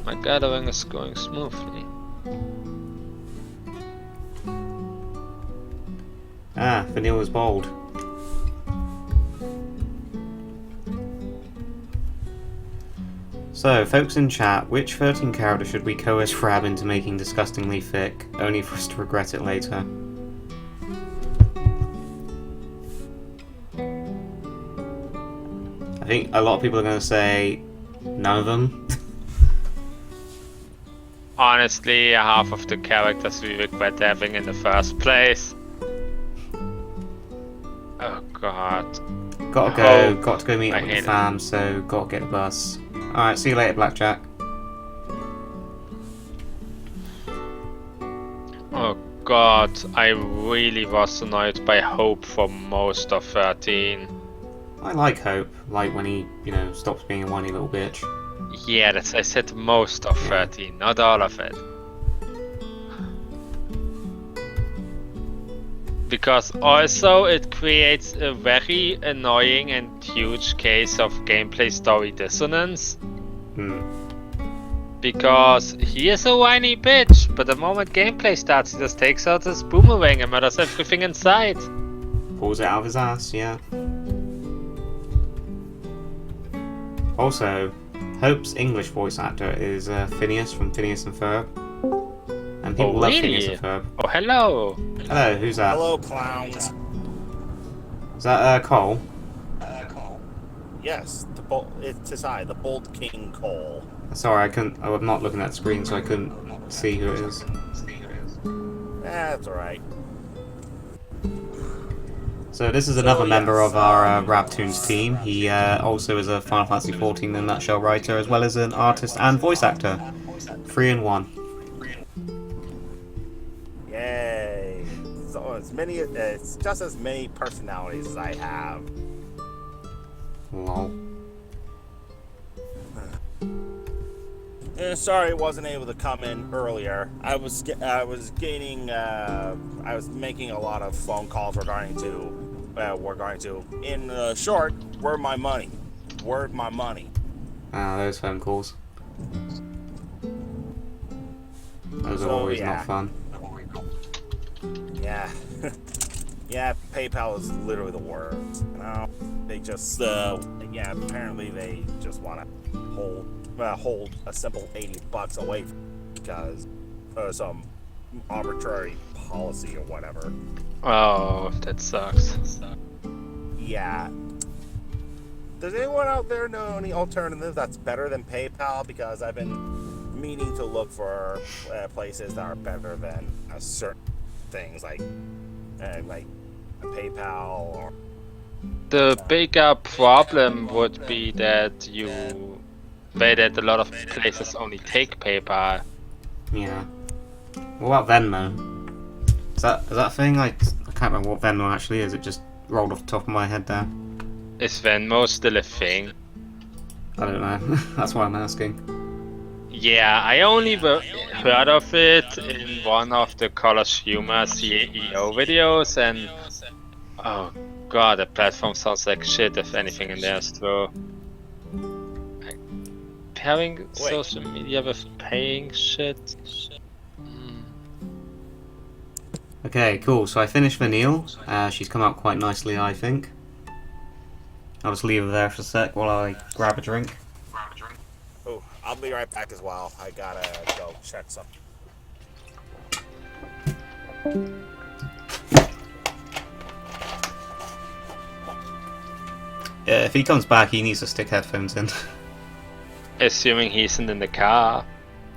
My gathering is going smoothly. Ah, Vanille was bold. So, folks in chat, which 13 character should we coerce Frab into making disgustingly thick, only for us to regret it later? I think a lot of people are going to say none of them. Honestly, half of the characters we regret having in the first place. Oh god. Got to go meet up with the hate it. fam, so gotta get a bus. Alright, see you later, Blackjack. Oh god, I really was annoyed by Hope for most of 13. I like Hope, like when he, stops being a whiny little bitch. Yeah, I said most of 13, not all of it. Because also it creates a very annoying and huge case of gameplay story dissonance. Because he is a whiny bitch, but the moment gameplay starts he just takes out his boomerang and murders everything in sight. Pulls it out of his ass, yeah. Also, Hope's English voice actor is Phineas from Phineas and Ferb. And people love Phineas and Ferb. Oh, hello! Hello, who's that? Hello, clowns. Is that Cole? Yes, it's I, the Bold King Cole. Sorry, I'm not looking at the screen, so I couldn't see who it is. That's alright. So this is another member of our RAB-Tunes team. He also is a Final Fantasy XIV in a nutshell writer, as well as an artist and voice actor. 3 in 1. Yay! So it's just as many personalities as I have. Lol. Sorry, I wasn't able to come in earlier. I was making a lot of phone calls regarding to. In short, where's my money? Where's my money? Ah, those phone calls. Those are always not fun. Yeah. Yeah, PayPal is literally the worst. They just, apparently they just want to hold a simple $80 away because some arbitrary policy or whatever. Oh, that sucks. Yeah. Does anyone out there know any alternative that's better than PayPal? Because I've been meaning to look for places that are better than certain things like PayPal or. The bigger problem would be that that a lot of places only take PayPal. Yeah. What about Venmo? Is that a thing? I can't remember what Venmo actually is. It just rolled off the top of my head there. Is Venmo still a thing? I don't know. That's why I'm asking. Yeah, I only heard of it in one of the College Humor CEO videos, and oh god, the platform sounds like shit if anything in there is true. Pairing social media with paying shit. Okay, cool. So I finished Vanille. She's come out quite nicely, I think. I'll just leave her there for a sec while I grab a drink. Oh, I'll be right back as well. I gotta go check some. Yeah, if he comes back, he needs to stick headphones in. Assuming he isn't in the car.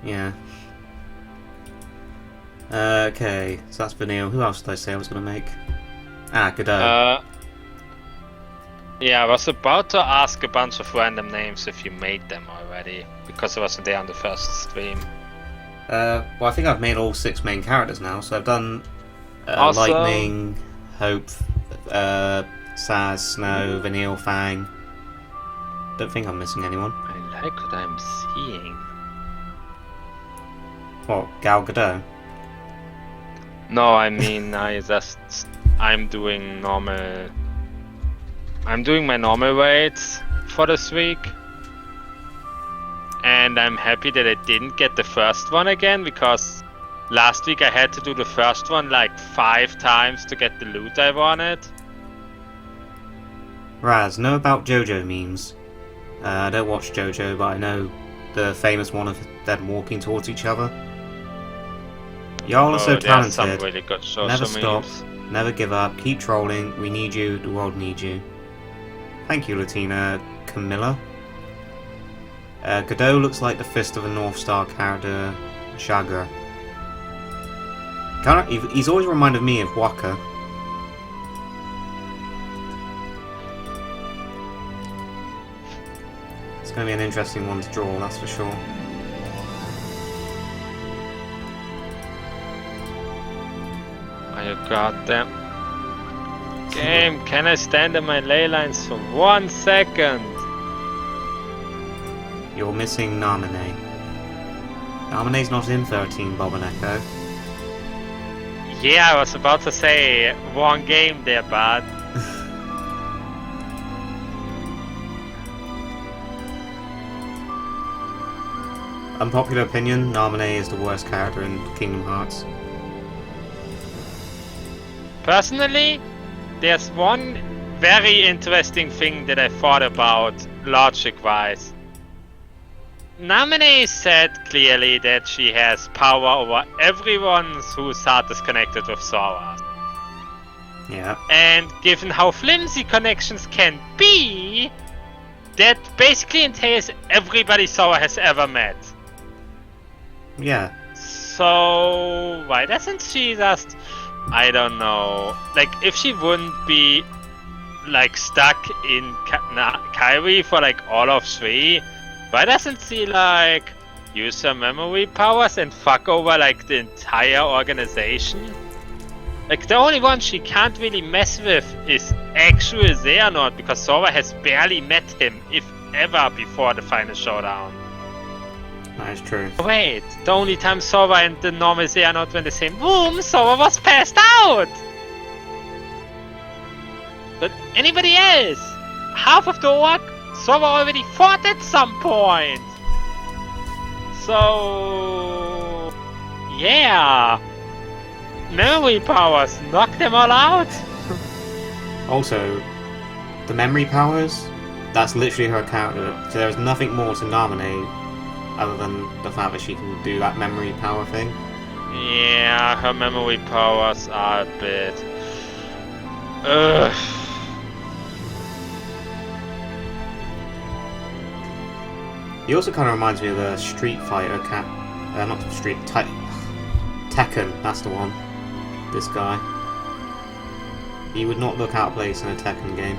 Yeah. Okay, so that's Vanille. Who else did I say I was going to make? Gadot. Yeah, I was about to ask a bunch of random names if you made them already, because I wasn't there on the first stream. Well, I think I've made all 6 main characters now, so I've done Awesome. Lightning, Hope, Saz, Snow, Vanille, Fang. Don't think I'm missing anyone. I like what I'm seeing. What, Gal Gadot? No, I mean, I'm doing normal. I'm doing my normal weights for this week. And I'm happy that I didn't get the first one again, because last week I had to do the first one like 5 times to get the loot I wanted. Raz, know about JoJo memes? I don't watch JoJo, but I know the famous one of them walking towards each other. Y'all are so there are some talented. really good social Never stop, memes. never give up, keep trolling, we need you, the world needs you. Thank you, Latina Camilla. Gadot looks like the Fist of a North Star character, Shagra. He's always reminded me of Waka. It's going to be an interesting one to draw, that's for sure. Are you goddamn game? Can I stand in my ley lines for 1 second? You're missing Namine. Namine's not in 13, Bob and Echo. Yeah, I was about to say one game there, bud. Unpopular opinion, Namine is the worst character in Kingdom Hearts. Personally, there's one very interesting thing that I thought about logic-wise. Namine said clearly that she has power over everyone whose heart is connected with Sora. Yeah. And given how flimsy connections can be, that basically entails everybody Sora has ever met. Yeah. So why doesn't she just, I don't know, like if she wouldn't be like stuck in Kairi for like all of 3, why doesn't she like use her memory powers and fuck over like the entire organization? Like the only one she can't really mess with is actual Xehanort, because Sora has barely met him, if ever, before the final showdown. That is true. Wait, the only time Sora and the normal Xehanort were in the same room, Sora was passed out! But anybody else? Half of the orc, Sora already fought at some point! So... yeah! Memory powers, knock them all out! Also, the memory powers, that's literally her character. So there's nothing more to Namine other than the fact that she can do that memory power thing. Yeah, her memory powers are a bit... ugh. He also kind of reminds me of the Street Fighter not Tekken, that's the one. This guy. He would not look out of place in a Tekken game.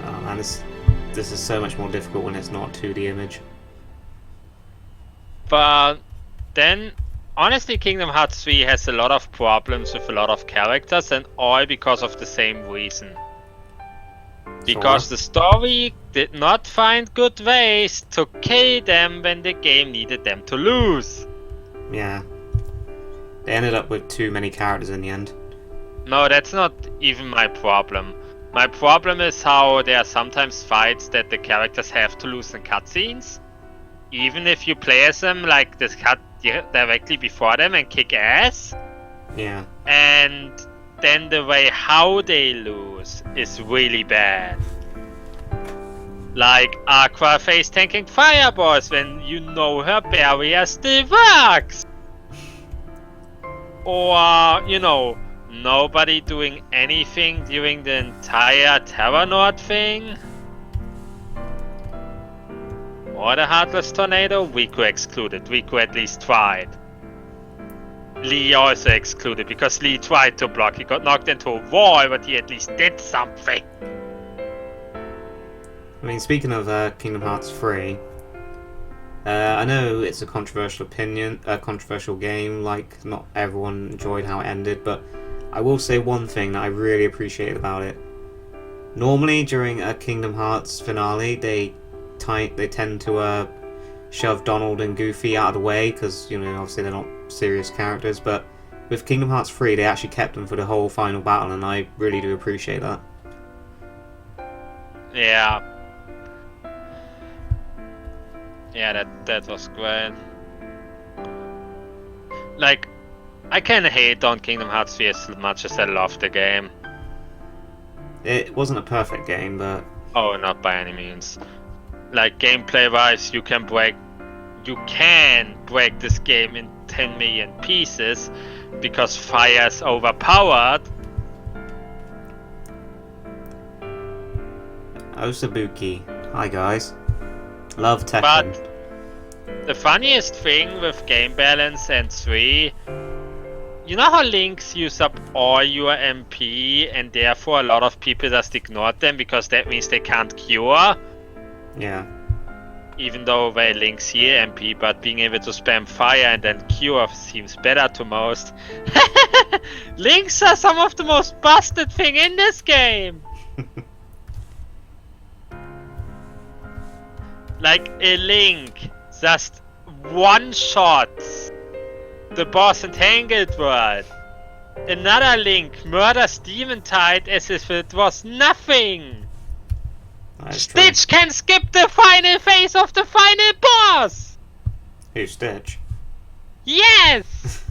Oh man, this is so much more difficult when it's not a 2D image. But then, honestly, Kingdom Hearts 3 has a lot of problems with a lot of characters, and all because of the same reason. Because the story did not find good ways to kill them when the game needed them to lose. Yeah. They ended up with too many characters in the end. No, that's not even my problem. My problem is how there are sometimes fights that the characters have to lose in cutscenes. Even if you play as them, like this cut directly before them and kick ass. Yeah. And then the way how they lose is really bad. Like Aqua face tanking fireballs when you know her barrier still works. Or, you know, nobody doing anything during the entire Terra Nord thing. Or the Heartless Tornado, Riku excluded. Riku at least tried. Lee also excluded because Lee tried to block. He got knocked into a wall, but he at least did something. I mean, speaking of Kingdom Hearts 3, I know it's a controversial game, like not everyone enjoyed how it ended, but I will say one thing that I really appreciated about it. Normally during a Kingdom Hearts finale, they tend to shove Donald and Goofy out of the way because, you know, obviously they're not serious characters, but with Kingdom Hearts 3 they actually kept them for the whole final battle, and I really do appreciate that. Yeah. Yeah, that was great. Like, I can hate on Kingdom Hearts 3 as much as I love the game. It wasn't a perfect game, but... Oh, not by any means. Like, gameplay-wise, you can break this game in 10 million pieces because fire's overpowered. Osabuki. Hi guys. Love Tekken. But the funniest thing with game balance and 3, you know how Links use up all your MP and therefore a lot of people just ignored them because that means they can't cure? Yeah. Even though they Links heal MP, but being able to spam fire and then cure seems better to most. Links are some of the most busted thing in this game! Like a Link just one-shots the boss in Tangled World. Another Link murders Demon Tide as if it was nothing. Stitch can skip the final phase of the final boss! Who, Stitch? Yes!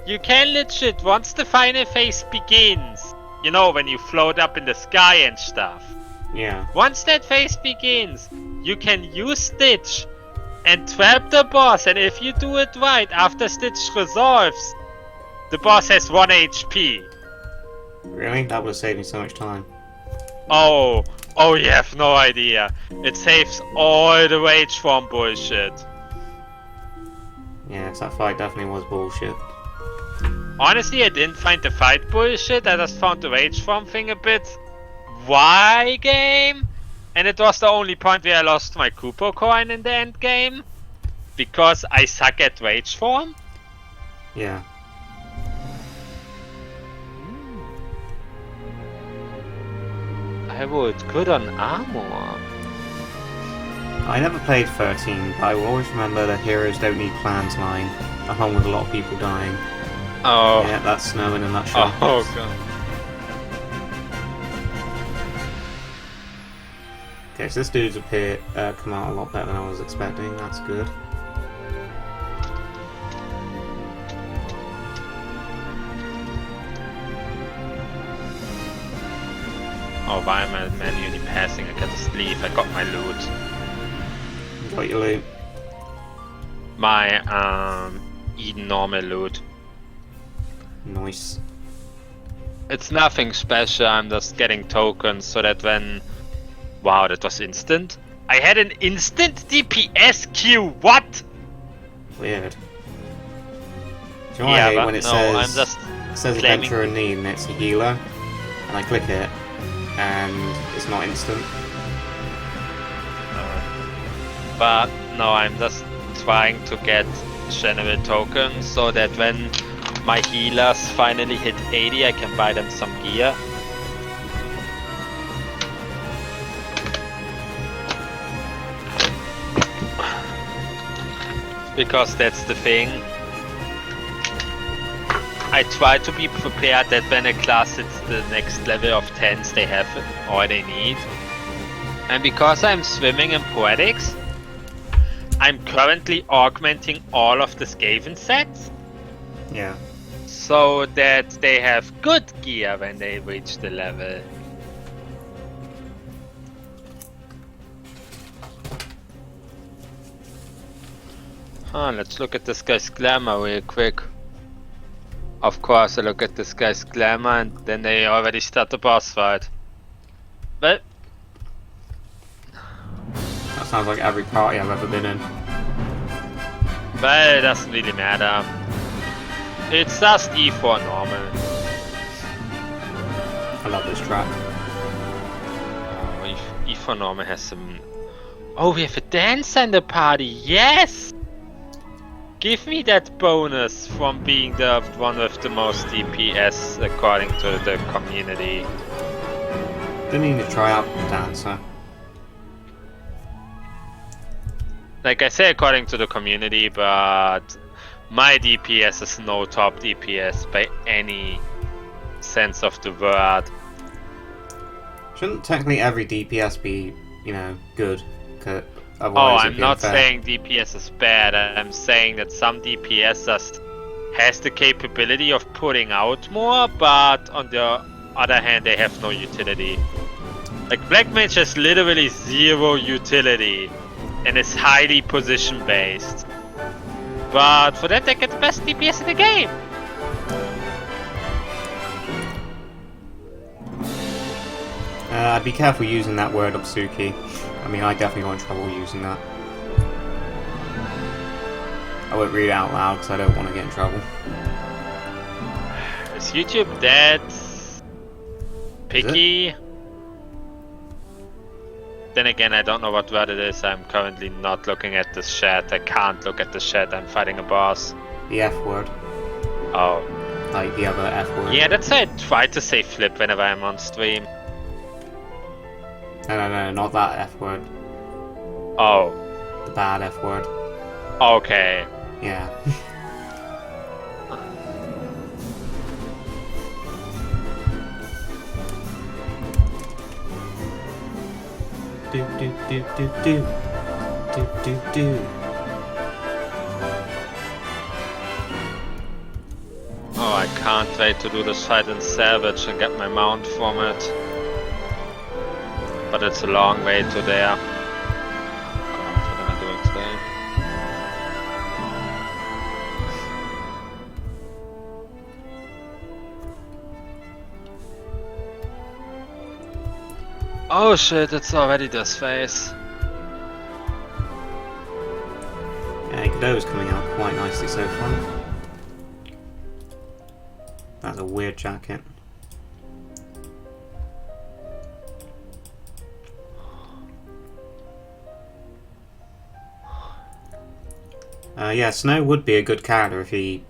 You can legit, once the final phase begins, you know, when you float up in the sky and stuff. Yeah. Once that phase begins, you can use Stitch and trap the boss, and if you do it right, after Stitch resolves, the boss has 1 HP. Really? That would have saved me so much time. Oh, you have no idea. It saves all the rage form bullshit. Yeah, 'cause that fight definitely was bullshit. Honestly, I didn't find the fight bullshit, I just found the rage form thing a bit... Why game? And it was the only point where I lost my Kupo coin in the end game. Because I suck at rage form? Yeah. I rolled good on armor. I never played 13, but I will always remember the heroes don't need plans line, along with a lot of people dying. Oh. Yeah, that's Snow in a nutshell. Oh god. Okay, so this dude's come out a lot better than I was expecting. That's good. Oh, why am I manually passing? I can just leave. I got my loot. Got your loot. My Eden normal loot. Nice. It's nothing special, I'm just getting tokens so that when... Wow, that was instant? I had an instant DPS queue, what? Weird. Do you know what I hate when it I'm says, just claiming... Adventurer in Need and it's a healer, and I click it, and it's not instant. But no, I'm just trying to get general tokens so that when my healers finally hit 80, I can buy them some gear. Because that's the thing. I try to be prepared that when a class hits the next level of 10s, they have all they need. And because I'm swimming in Poetics, I'm currently augmenting all of the Skaven sets. Yeah. So that they have good gear when they reach the level. Let's look at this guy's glamour real quick. Of course, I look at this guy's glamour and then they already start the boss fight. But That sounds like every party I've ever been in. Well, it doesn't really matter. It's just E4 normal. I love this track. Oh, E4 normal has some... Oh, we have a dancer in the party, yes! Give me that bonus from being the one with the most DPS according to the community. Didn't need to try out the dancer. Like I say according to the community, but my DPS is no top DPS by any sense of the word. Shouldn't technically every DPS be, you know, good? Oh, I'm not saying DPS is bad, I'm saying that some DPS just has the capability of putting out more, but on the other hand they have no utility. Like Black Mage has literally zero utility and is highly position based. But for that they get the best DPS in the game! I'd be careful using that word Obsuki. I mean, I definitely got in trouble using that. I won't read it out loud because I don't want to get in trouble. Is YouTube dead? Picky? Then again, I don't know what word it is. I'm currently not looking at this chat. I can't look at the chat. I'm fighting a boss. The F word. Oh. Like the other F word. Yeah, that's why I try to say flip whenever I'm on stream. No, not that F word. Oh. The bad F word. Okay. Yeah. do do do do do do do do. Oh, I can't wait to do this fight in Salvage and get my mount from it. But it's a long way to there. God, what am I doing today? Oh shit, it's already this phase. Yeah, Gadot's coming out quite nicely so far. That's a weird jacket. Yeah, Snow would be a good character if he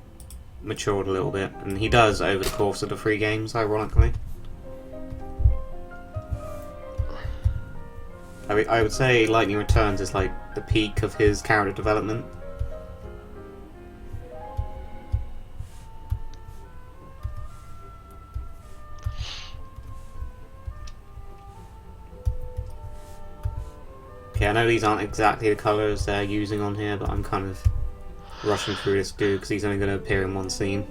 matured a little bit, and he does over the course of the 3 games, ironically. I would say Lightning Returns is like the peak of his character development. Okay, I know these aren't exactly the colours they're using on here, but I'm kind of rushing through this dude because he's only going to appear in one scene.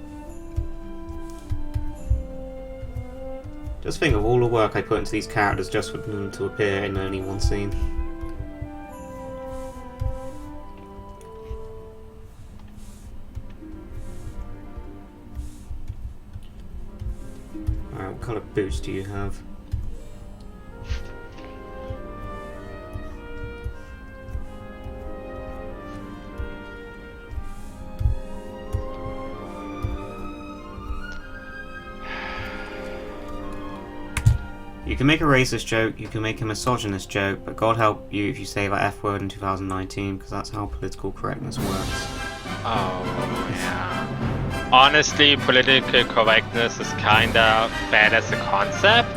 Just think of all the work I put into these characters just for them to appear in only one scene. boots do you have? You can make a racist joke, you can make a misogynist joke, but God help you if you say that F word in 2019, because that's how political correctness works. Oh, yeah. Honestly, political correctness is kinda bad as a concept,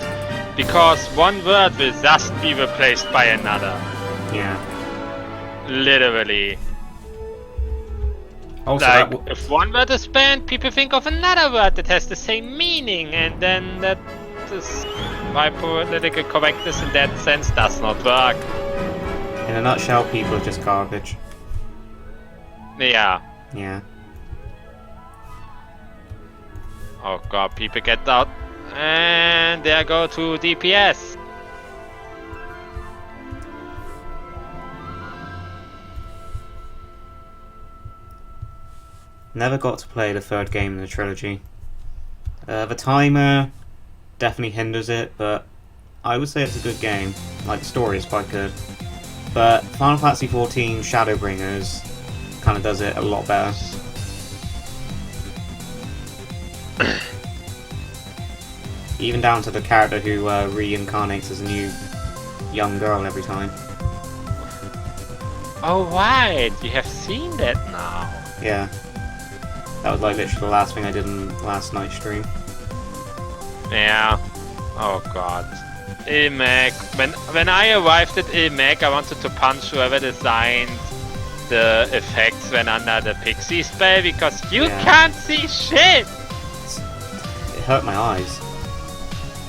because one word will just be replaced by another. Yeah. Literally. Also, Like, if one word is banned, people think of another word that has the same meaning, and then that is why political correctness in that sense does not work. in a nutshell, people are just garbage. Yeah. Yeah. Oh god, people get out. And there go to DPS. Never got to play the third game in the trilogy. The timer definitely hinders it, but I would say it's a good game. Like, the story is quite good. But Final Fantasy XIV Shadowbringers kind of does it a lot better. Even down to the character who reincarnates as a new young girl every time. Oh right, you have seen that now. Yeah. That was like literally the last thing I did in last night's stream. Yeah. Oh god. Ilmec. When I arrived at Ilmec, I wanted to punch whoever designed the effects when under the pixie spell, because you can't see shit! It hurt my eyes.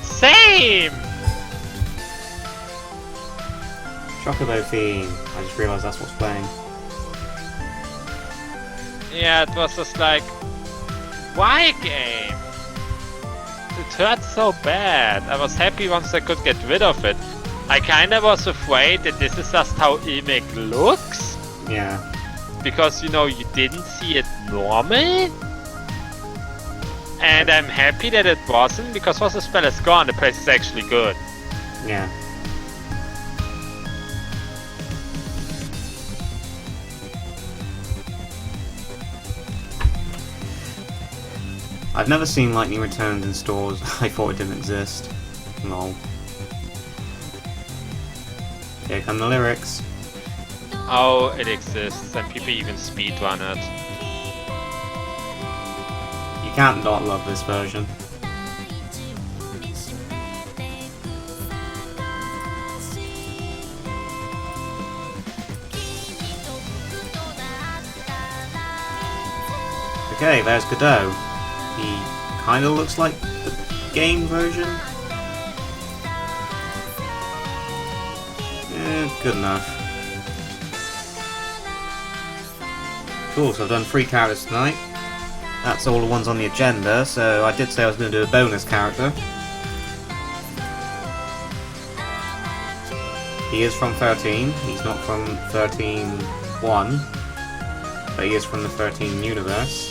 Same! Chocobo theme. I just realised that's what's playing. Yeah, it was just like, why game? It hurt so bad. I was happy once I could get rid of it. I kinda was afraid that this is just how Ilmec looks. Yeah. Because, you know, you didn't see it normal. And I'm happy that it wasn't, because once the spell is gone, the place is actually good. Yeah. I've never seen Lightning Returns in stores. I thought it didn't exist. Lol. Here come the lyrics. Oh, it exists, and people even speedrun it. You can't not love this version. Okay, there's Gadot. He kind of looks like the game version. Good enough. Cool, so I've done 3 characters tonight. That's all the ones on the agenda, so I did say I was going to do a bonus character. He is from 13. He's not from 13.1, but he is from the 13 universe.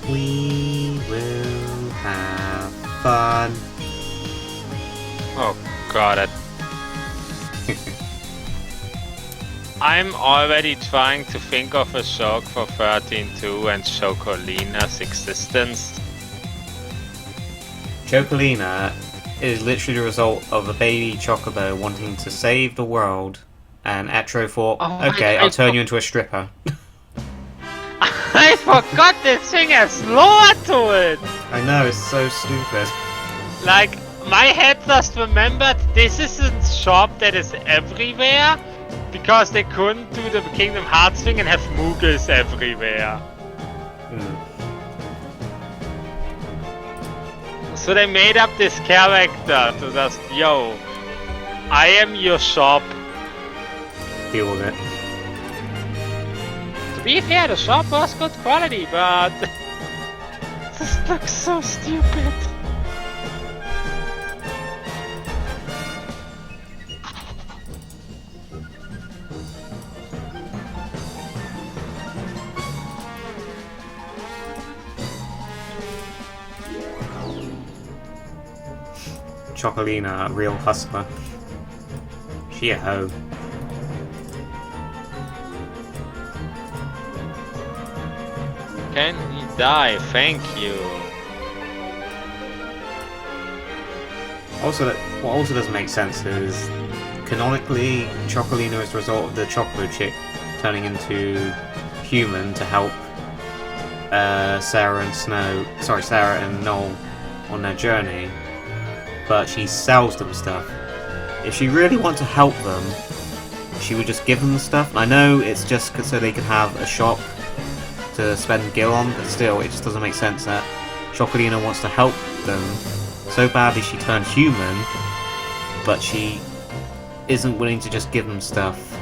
We will have fun. Oh god, I'm already trying to think of a joke for 13.2 and Chocolina's existence. Chocolina is literally the result of a baby chocobo wanting to save the world, and Etro thought, okay, I'll turn you into a stripper. I forgot this thing has lore to it! I know, it's so stupid. Like, my head just remembered this is a shop that is everywhere, because they couldn't do the Kingdom Hearts thing and have Moogles everywhere. So they made up this character to just, yo, I am your shop. Deal with it. To be fair, the shop was good quality, but this looks so stupid. Chocolina a real hustler. She at home. Can he die? Thank you. Also, what also doesn't make sense is, canonically, Chocolina is the result of the Chocolate Chick turning into human to help Sarah and Noel on their journey, but she sells them stuff. If she really wanted to help them, she would just give them the stuff. I know it's just so they can have a shop to spend gil on, but still, it just doesn't make sense that Chocolina wants to help them so badly she turned human, but she isn't willing to just give them stuff.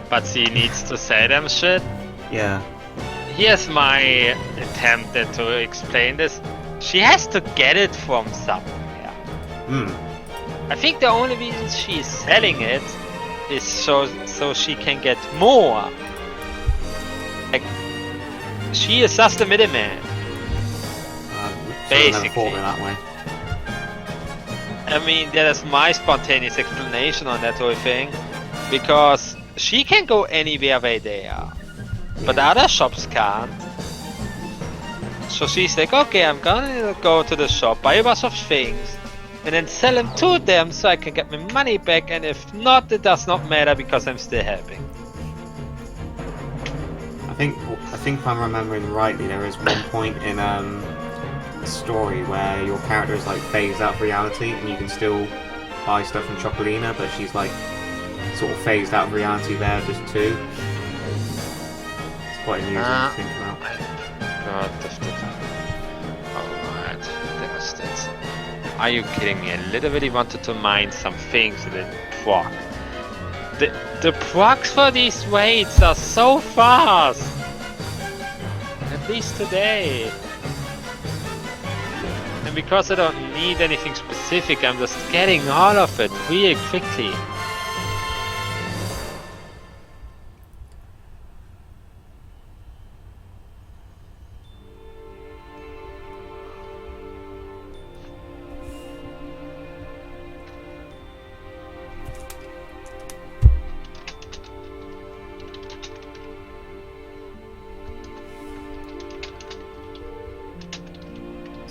But she needs to say them shit. Yeah. Here's my attempt to explain this. She has to get it from somewhere. I think the only reason she's selling it is so she can get more. Like, she is just a middleman. Basically. That way. I mean, that is my spontaneous explanation on that whole thing. Because she can go anywhere where they are. But other shops can't. So she's like, okay, I'm gonna go to the shop, buy a bunch of things, and then sell them to them so I can get my money back, and if not, it does not matter because I'm still helping. I think if I'm remembering rightly, there is one point in a story where your character is like phased out of reality and you can still buy stuff from Chocolina, but she's like sort of phased out of reality there just too. It's quite amusing to think about. Alright, that was that. Are you kidding me? I literally wanted to mine some things and then proc. The procs for these raids are so fast! At least today. And because I don't need anything specific, I'm just getting all of it really quickly.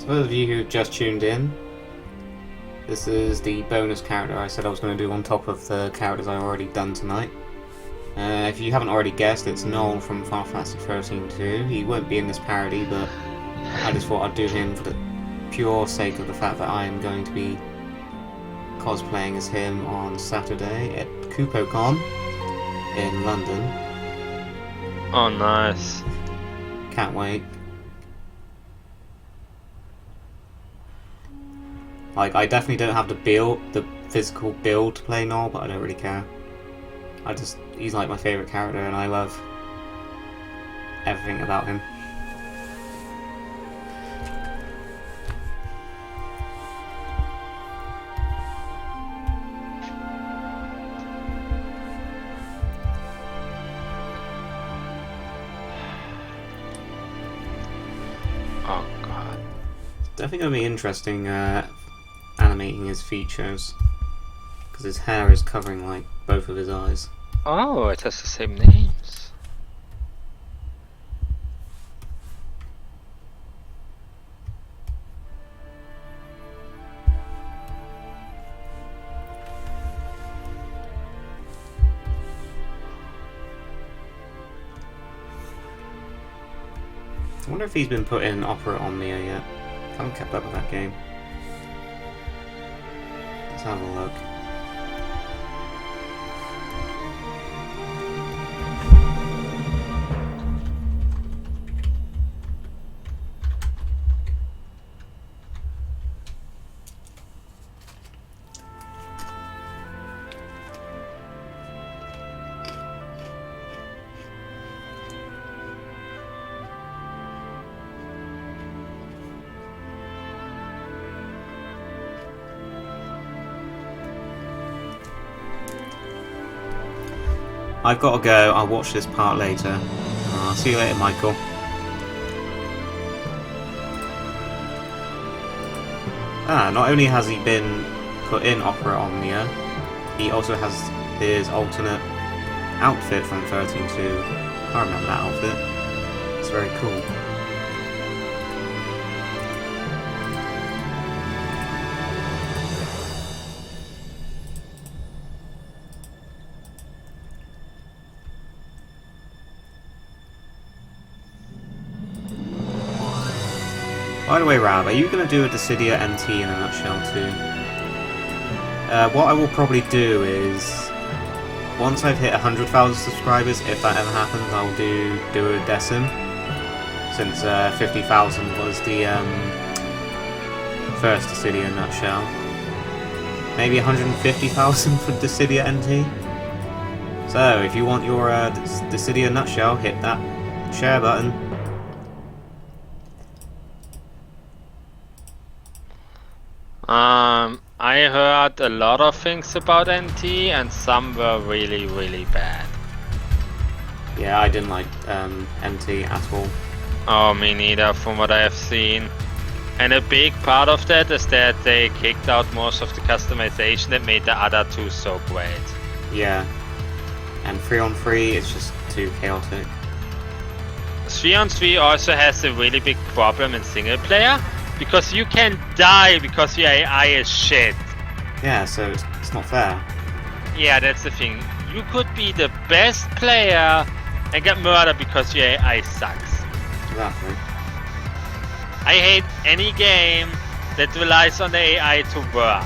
For those of you who just tuned in, this is the bonus character I said I was going to do on top of the characters I've already done tonight. If you haven't already guessed, it's Noel from Final Fantasy XIII 2. He won't be in this parody, but I just thought I'd do him for the pure sake of the fact that I am going to be cosplaying as him on Saturday at KupoCon in London. Oh, nice. Can't wait. Like, I definitely don't have the physical build to play Noel, but I don't really care. He's like my favourite character and I love everything about him. Oh god. It's definitely going to be interesting animating his features, because his hair is covering like both of his eyes. Oh, it has the same names. I wonder if he's been put in Opera Omnia yet. Haven't kept up with that game. Let's have a look. I've got to go, I'll watch this part later. I'll see you later, Michael. Not only has he been put in Opera Omnia, he also has his alternate outfit from 13.2. I remember that outfit. It's very cool. By the way, Rab, are you going to do a Dissidia NT in a nutshell too? What I will probably do is, once I've hit 100,000 subscribers, if that ever happens, I'll do a Decim. Since 50,000 was the first Dissidia nutshell. Maybe 150,000 for Dissidia NT. So, if you want your Dissidia nutshell, hit that share button. I heard a lot of things about NT, and some were really, really bad. Yeah, I didn't like NT at all. Oh, me neither, from what I have seen. And a big part of that is that they kicked out most of the customization that made the other two so great. Yeah. And 3-on-3 is just too chaotic. 3-on-3 also has a really big problem in single player, because you can die because your AI is shit. Yeah, so it's not fair. Yeah, that's the thing. You could be the best player and get murdered because your AI sucks. Exactly. I hate any game that relies on the AI to work.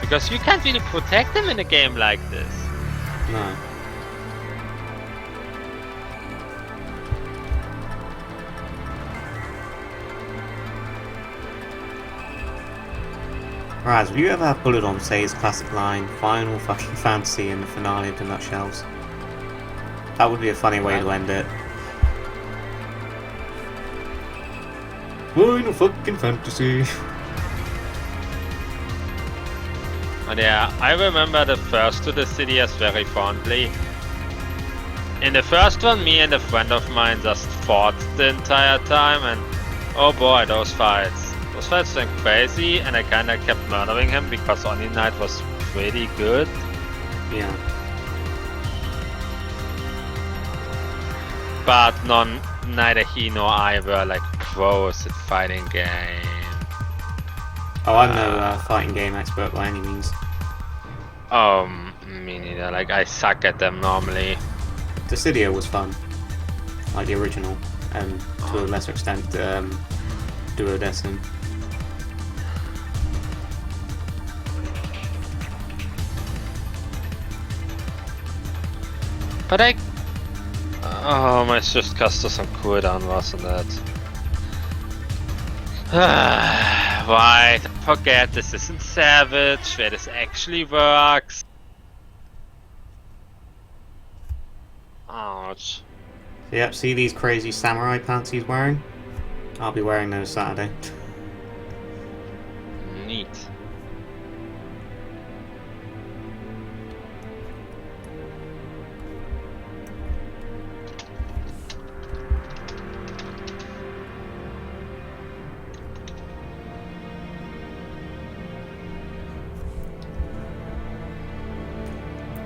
Because you can't really protect them in a game like this. No. Raz, have you ever had Bullet say his classic line, Final fucking Fantasy in the finale of the Nutshells? That would be a funny way to end it. Final fucking Fantasy. But yeah, I remember the first two Dissidias very fondly. In the first one, me and a friend of mine just fought the entire time, and oh boy, those fights. Those fights went crazy, and I kinda kept murdering him because Oni Knight was pretty good. Yeah. But neither he nor I were like pros at fighting games. Oh, I'm no fighting game expert by any means. Me neither. Like, I suck at them normally. Dissidia was fun. Like the original. And to a lesser extent, Duodecim. But oh, my just cost us some cooldown, wasn't it? Right, forget this isn't Savage, where this actually works. Ouch. Yep, see these crazy samurai pants he's wearing? I'll be wearing those Saturday. Neat.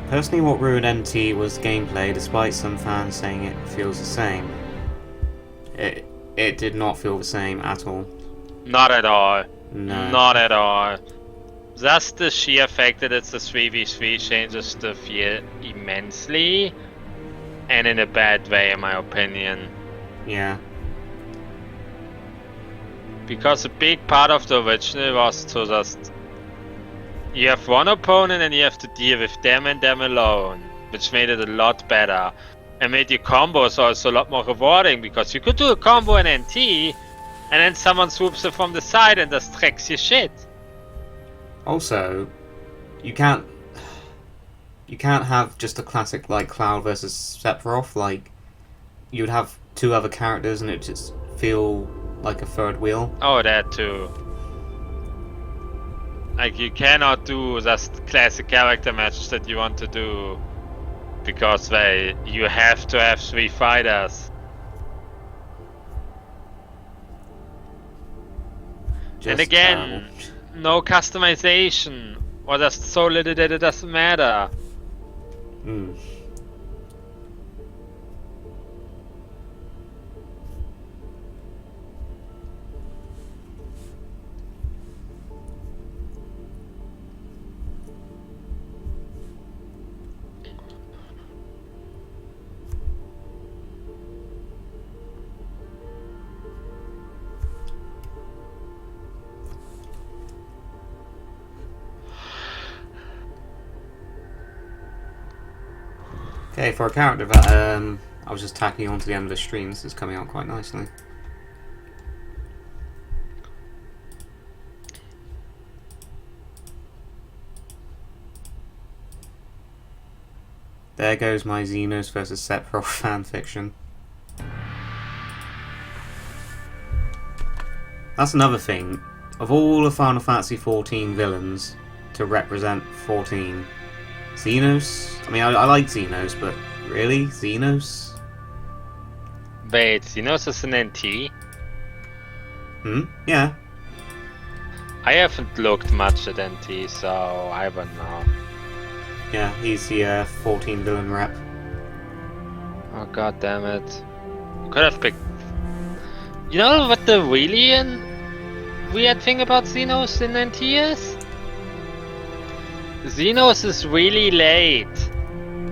Personally, what ruined NT was gameplay, despite some fans saying it feels the same. It did not feel the same at all. Not at all. No. Not at all. Just the sheer fact that it's a 3v3 changes the feel immensely. And in a bad way, in my opinion. Yeah. Because a big part of the original was to just... You have one opponent and you have to deal with them and them alone. Which made it a lot better. And made your combos also a lot more rewarding. Because you could do a combo in NT, and then someone swoops it from the side and just tracks your shit. Also, you can't have just a classic like Cloud versus Sephiroth. Like, you'd have two other characters and it just feel like a third wheel. Oh, that too. Like, you cannot do just classic character matches that you want to do. Because you have to have 3 fighters. Just And again, terrible. no customization, or just so little that it doesn't matter. Mm. Okay, for a character that I was just tacking on to the end of the stream, this is coming out quite nicely. There goes my Xenos versus Sephiroth fanfiction. That's another thing. Of all the Final Fantasy XIV villains to represent 14, Xenos? I mean, I like Xenos, but really? Xenos? Wait, Xenos is an NT? Hmm? Yeah. I haven't looked much at NT, so I don't know. Yeah, he's the 14 villain rep. Oh god damn it. Could have picked... You know what the really weird thing about Xenos in NT is? Xenos is really late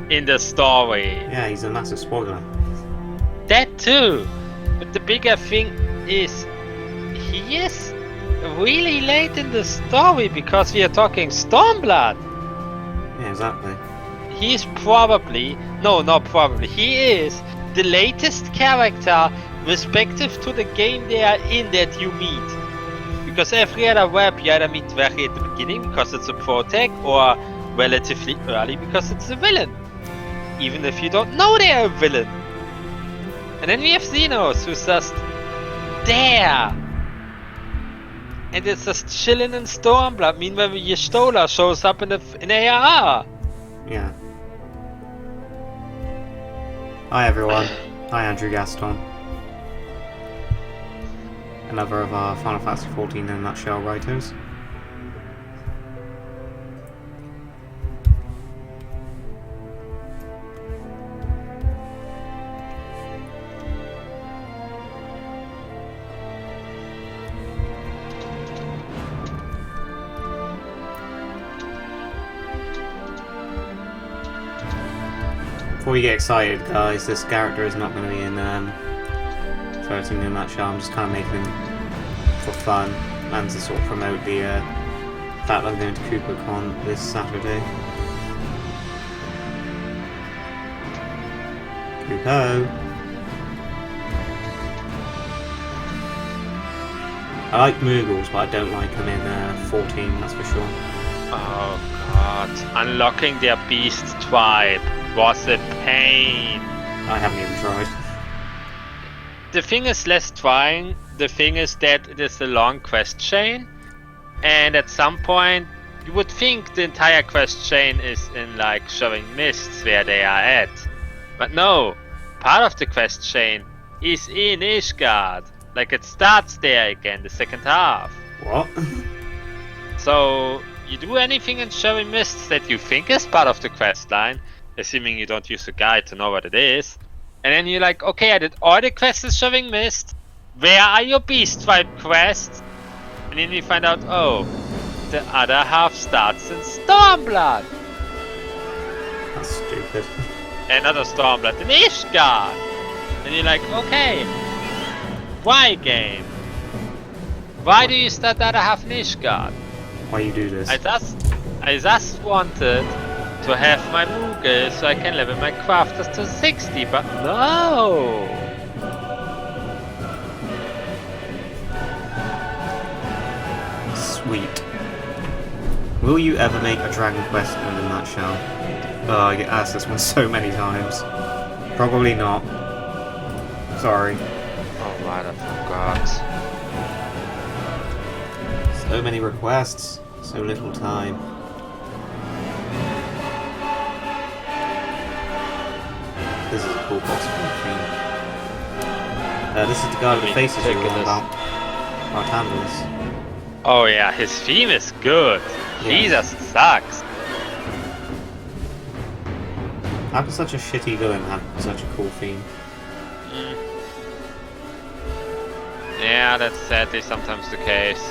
in the story. Yeah, he's a massive spoiler. That too! But the bigger thing is... He is really late in the story because we are talking Stormblood! Yeah, exactly. He's probably... No, not probably. He is the latest character respective to the game they are in that you meet. Because every other web you either meet very at the beginning because it's a protag, or relatively early because it's a villain. Even if you don't know they're a villain. And then we have Xenos, who's just there. And it's just chilling in Stormblood. Meanwhile, Yestola shows up in ARR. Yeah. Hi everyone. Hi Andrew Gaston. Another of our Final Fantasy XIV in a nutshell writers. Before you get excited, guys, this character is not going to be in 13 in a nutshell. I'm just kind of making him for fun and to sort of promote the fact that I'm going to CooperCon this Saturday. Coopo! I like Moogles, but I don't like them in 14, that's for sure. Oh god. Unlocking their beast tribe was a pain. I haven't even tried. The thing is less trying. The thing is that it is a long quest chain. And at some point, you would think the entire quest chain is in like showing mists where they are at. But no, part of the quest chain is in Ishgard. Like it starts there again, the second half. What? So you do anything in showing mists that you think is part of the quest line, assuming you don't use a guide to know what it is. And then you're like, okay, I did all the quests in showing mist. Where are your beast tribe quests? And then you find out, oh, the other half starts in Stormblood. That's stupid. Another Stormblood in Ishgard. And you're like, okay, why game? Why do you start the other half in Ishgard? Why you do this? I just wanted to have my Moogle so I can level my crafters to 60, but no! Sweet. Will you ever make a Dragon Quest in a nutshell? Oh, I get asked this one so many times. Probably not. Sorry. Oh right, I forgot. So many requests, so little time. This is a cool boss theme. This is the guy with the faces you're on about. Our handlers. Oh yeah, his theme is good. Yeah. He just sucks. How could such a shitty villain have such a cool theme? Yeah, that's sadly sometimes the case.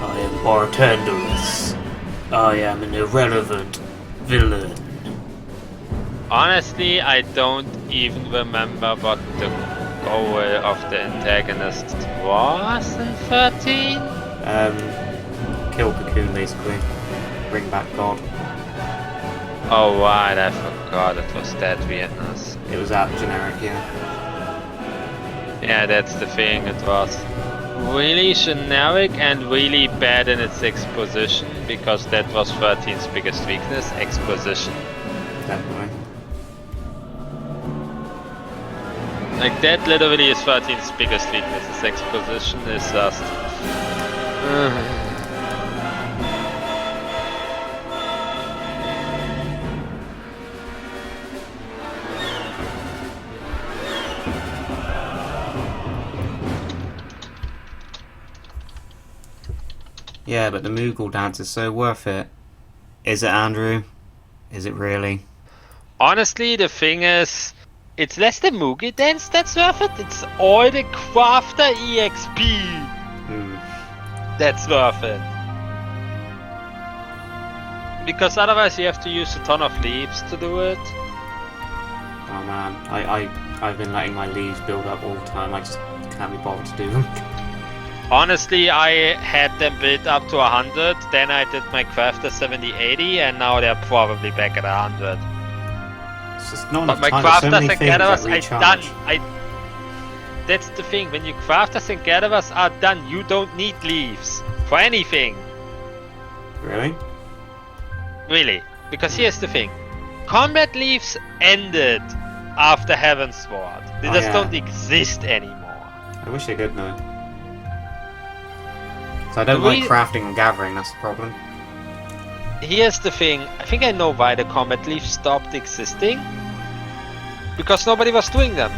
I am bartenderless. I am an irrelevant villain. Honestly, I don't even remember what the goal of the antagonist was in 13. Kill Cocoon basically. Bring back God. Oh right, I forgot it was that weirdness. It was that generic, yeah. Yeah, that's the thing, it was really generic and really bad in its exposition, because that was 13's biggest weakness, exposition. Definitely. Like that literally is 13's biggest weakness, its exposition is just... Yeah, but the Moogle dance is so worth it. Is it, Andrew? Is it really? Honestly, the thing is, it's less the Moogie dance that's worth it, it's all the crafter EXP that's worth it. Because otherwise you have to use a ton of leaves to do it. Oh man, I've been letting my leaves build up all the time. I just can't be bothered to do them. Honestly, I had them built up to 100, then I did my crafter 70-80, and now they're probably back at 100. It's just not But enough my time. There's so crafters many and things that gatherers are done. recharge. That's the thing, when your crafters and gatherers are done, you don't need leaves for anything. Really? Really. Because here's the thing. Combat leaves ended after Heaven's Sword. They Oh, just yeah. don't exist anymore. I wish they did though. So I don't like crafting and gathering, that's the problem. Here's the thing. I think I know why the combat leaves stopped existing. Because nobody was doing them.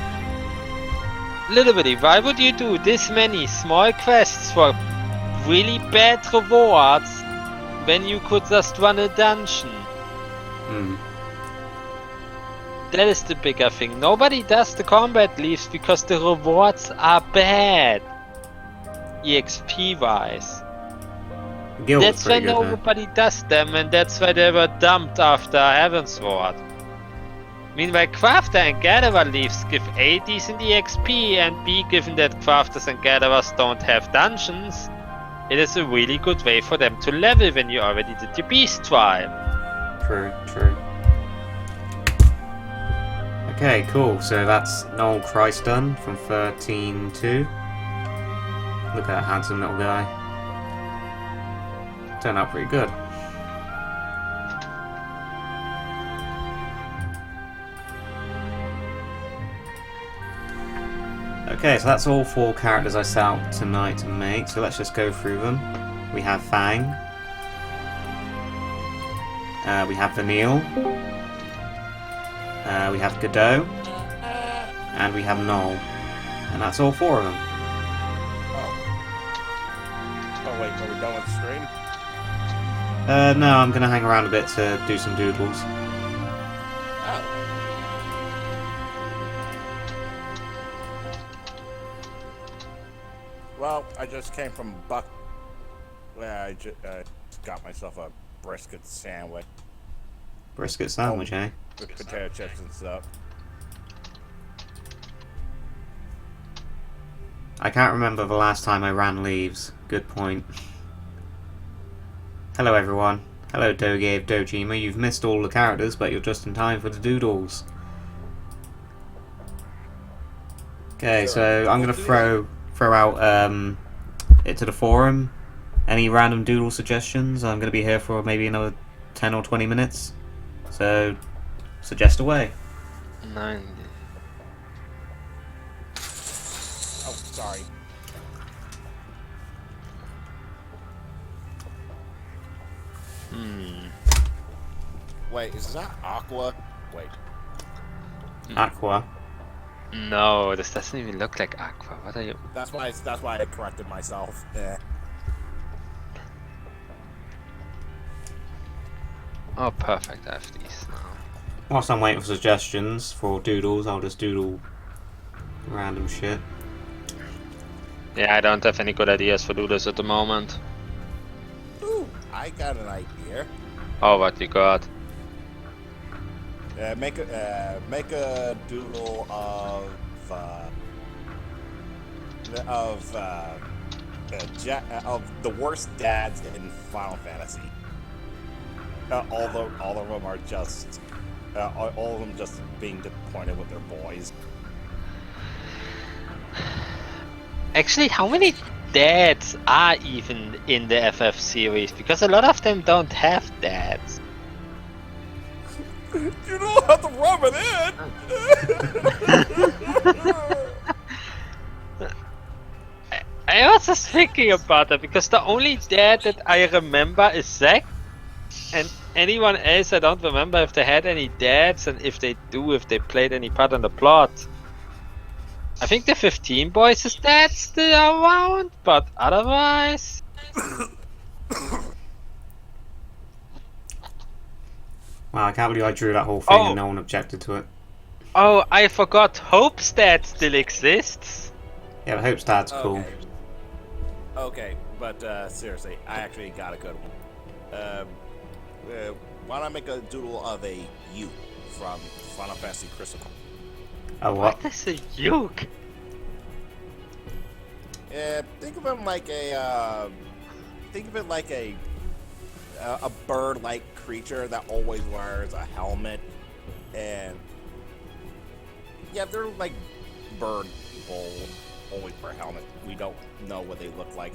Literally, why would you do this many small quests for really bad rewards when you could just run a dungeon? That is the bigger thing. Nobody does the combat leaves because the rewards are bad. EXP wise. Guild That's was why pretty good though. nobody does them, and that's why they were dumped after Heaven's Sword. Meanwhile, Crafter and Gatherer leaves give A, decent EXP, and B, given that Crafters and Gatherers don't have dungeons, it is a really good way for them to level when you already did your Beast Tribe. True, true. Okay, cool. So that's Noel Christ done from 13-2. Look at that handsome little guy. Turned out pretty good. Okay, so that's all 4 characters I set out tonight to make, so let's just go through them. We have Fang. We have Vanille. We have Gadot. And we have Noel. And that's all 4 of them. Oh wait, are we done with the stream? No, I'm going to hang around a bit to do some doodles. Oh. Well, I just came from Buck. Yeah, I just got myself a brisket sandwich Brisket sandwich, eh? with potato chips and stuff. I can't remember the last time I ran leaves. Good point. Hello everyone. Hello Doge of Dojima. You've missed all the characters, but you're just in time for the doodles. Okay, so I'm gonna throw out it to the forum. Any random doodle suggestions? I'm gonna be here for maybe another 10 or 20 minutes. So suggest away. 90. Oh, sorry. Wait, is that Aqua? Wait. Aqua. No, this doesn't even look like Aqua. What are you? That's why I corrected myself. Yeah. Oh, perfect. I have these now. Whilst I'm waiting for suggestions for doodles, I'll just doodle random shit. Yeah, I don't have any good ideas for doodles at the moment. Ooh, I got an idea. Oh, what you got? Make a doodle of the worst dads in Final Fantasy. All of them are just all of them just being disappointed with their boys. Actually, how many dads are even in the FF series? Because a lot of them don't have dads. You don't have to rub it in. I was just thinking about that because the only dad that I remember is Zack, and anyone else I don't remember if they had any dads, and if they do, if they played any part in the plot. I think the 15 boys' dads still around, but otherwise. Wow, I can't believe I drew that whole thing and no one objected to it. Oh, I forgot Hope's dad still exists. Yeah, but Hope's dad's cool. Okay, but seriously, I actually got a good one. Why don't I make a doodle of a U from Final Fantasy Crystal? Oh, what? What is a uke? Think of him like a bird-like creature that always wears a helmet, and yeah, they're like bird people, always wear helmet. We don't know what they look like.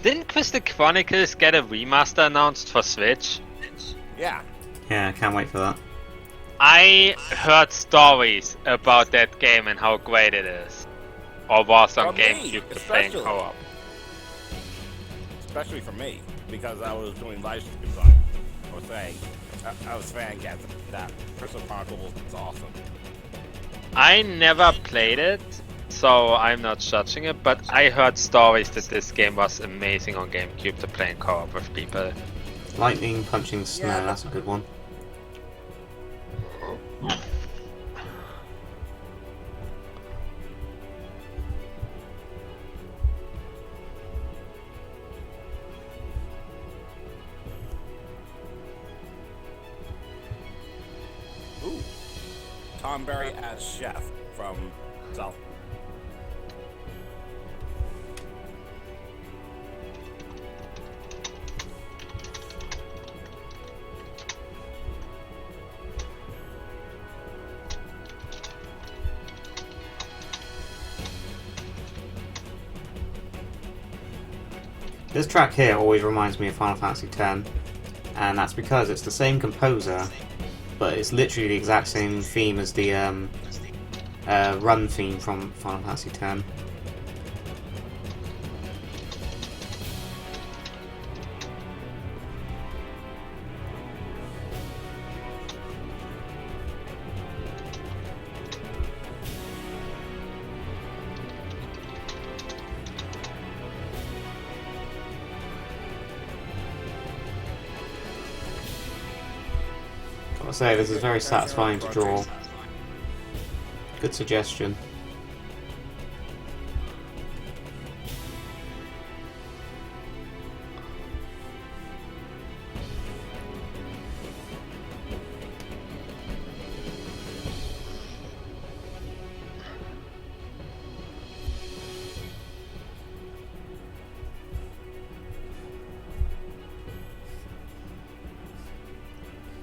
Didn't Crystal Chronicles get a remaster announced for Switch? Yeah. Yeah, I can't wait for that. I heard stories about that game and how great it is. Or was on From me, GameCube to play in especially. co-op. Especially for me, because I was doing live streams on it. I was saying that Crystal Chronicles is awesome. I never played it, so I'm not judging it, but I heard stories that this game was amazing on GameCube to play in co-op with people. Lightning punching snow, Yeah. that's a good one. Ooh. Tom Berry as Chef from South. This track here always reminds me of Final Fantasy X, and that's because it's the same composer, but it's literally the exact same theme as the run theme from Final Fantasy X. Gotta say, this is very satisfying to draw. Good suggestion.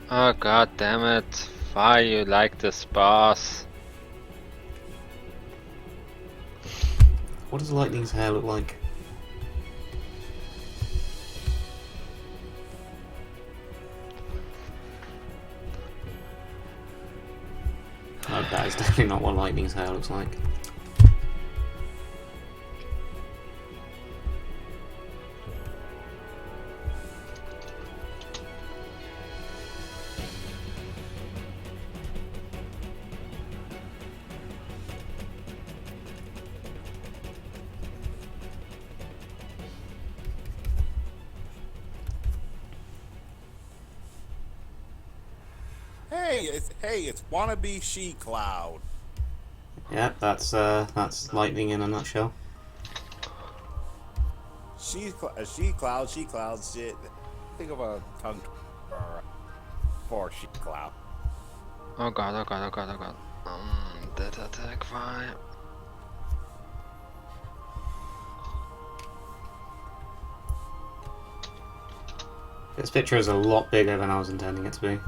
Oh god damn it. Why you like this boss? What does Lightning's hair look like? Oh, that is definitely not what Lightning's hair looks like. Hey, it's wannabe She Cloud. Yep, that's lightning in a nutshell. She Cloud, shit. Think of a tongue for She Cloud. Oh god, oh god, oh god, oh god. Dead attack, fire. This picture is a lot bigger than I was intending it to be.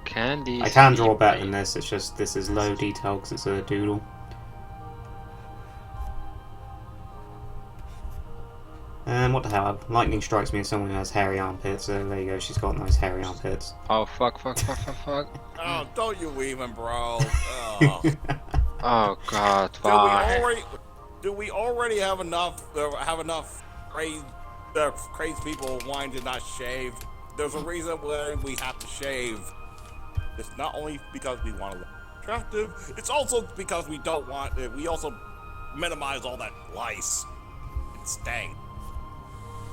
Candy. I can draw better than this, it's just this is low detail because it's a doodle. And what the hell, lightning strikes me as someone who has hairy armpits, so there you go, she's got nice hairy armpits. Oh fuck. Oh, don't you even, bro. Oh. Oh god, why? Do we already have enough crazy people wanting to not shave? There's a reason why we have to shave. It's not only because we want to look attractive, it's also because we don't want it. We also minimize all that lice and stank.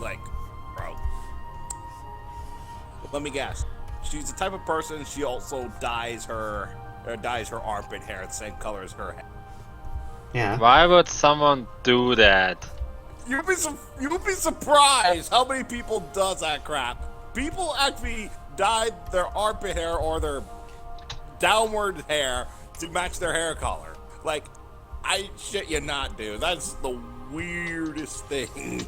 Like, bro. Let me guess. She's the type of person, she also dyes her armpit hair the same color as her hair. Yeah. Why would someone do that? You'd be surprised how many people does that crap. People actually dyed their armpit hair or their downward hair to match their hair color. Like, I shit you not, dude. That's the weirdest thing.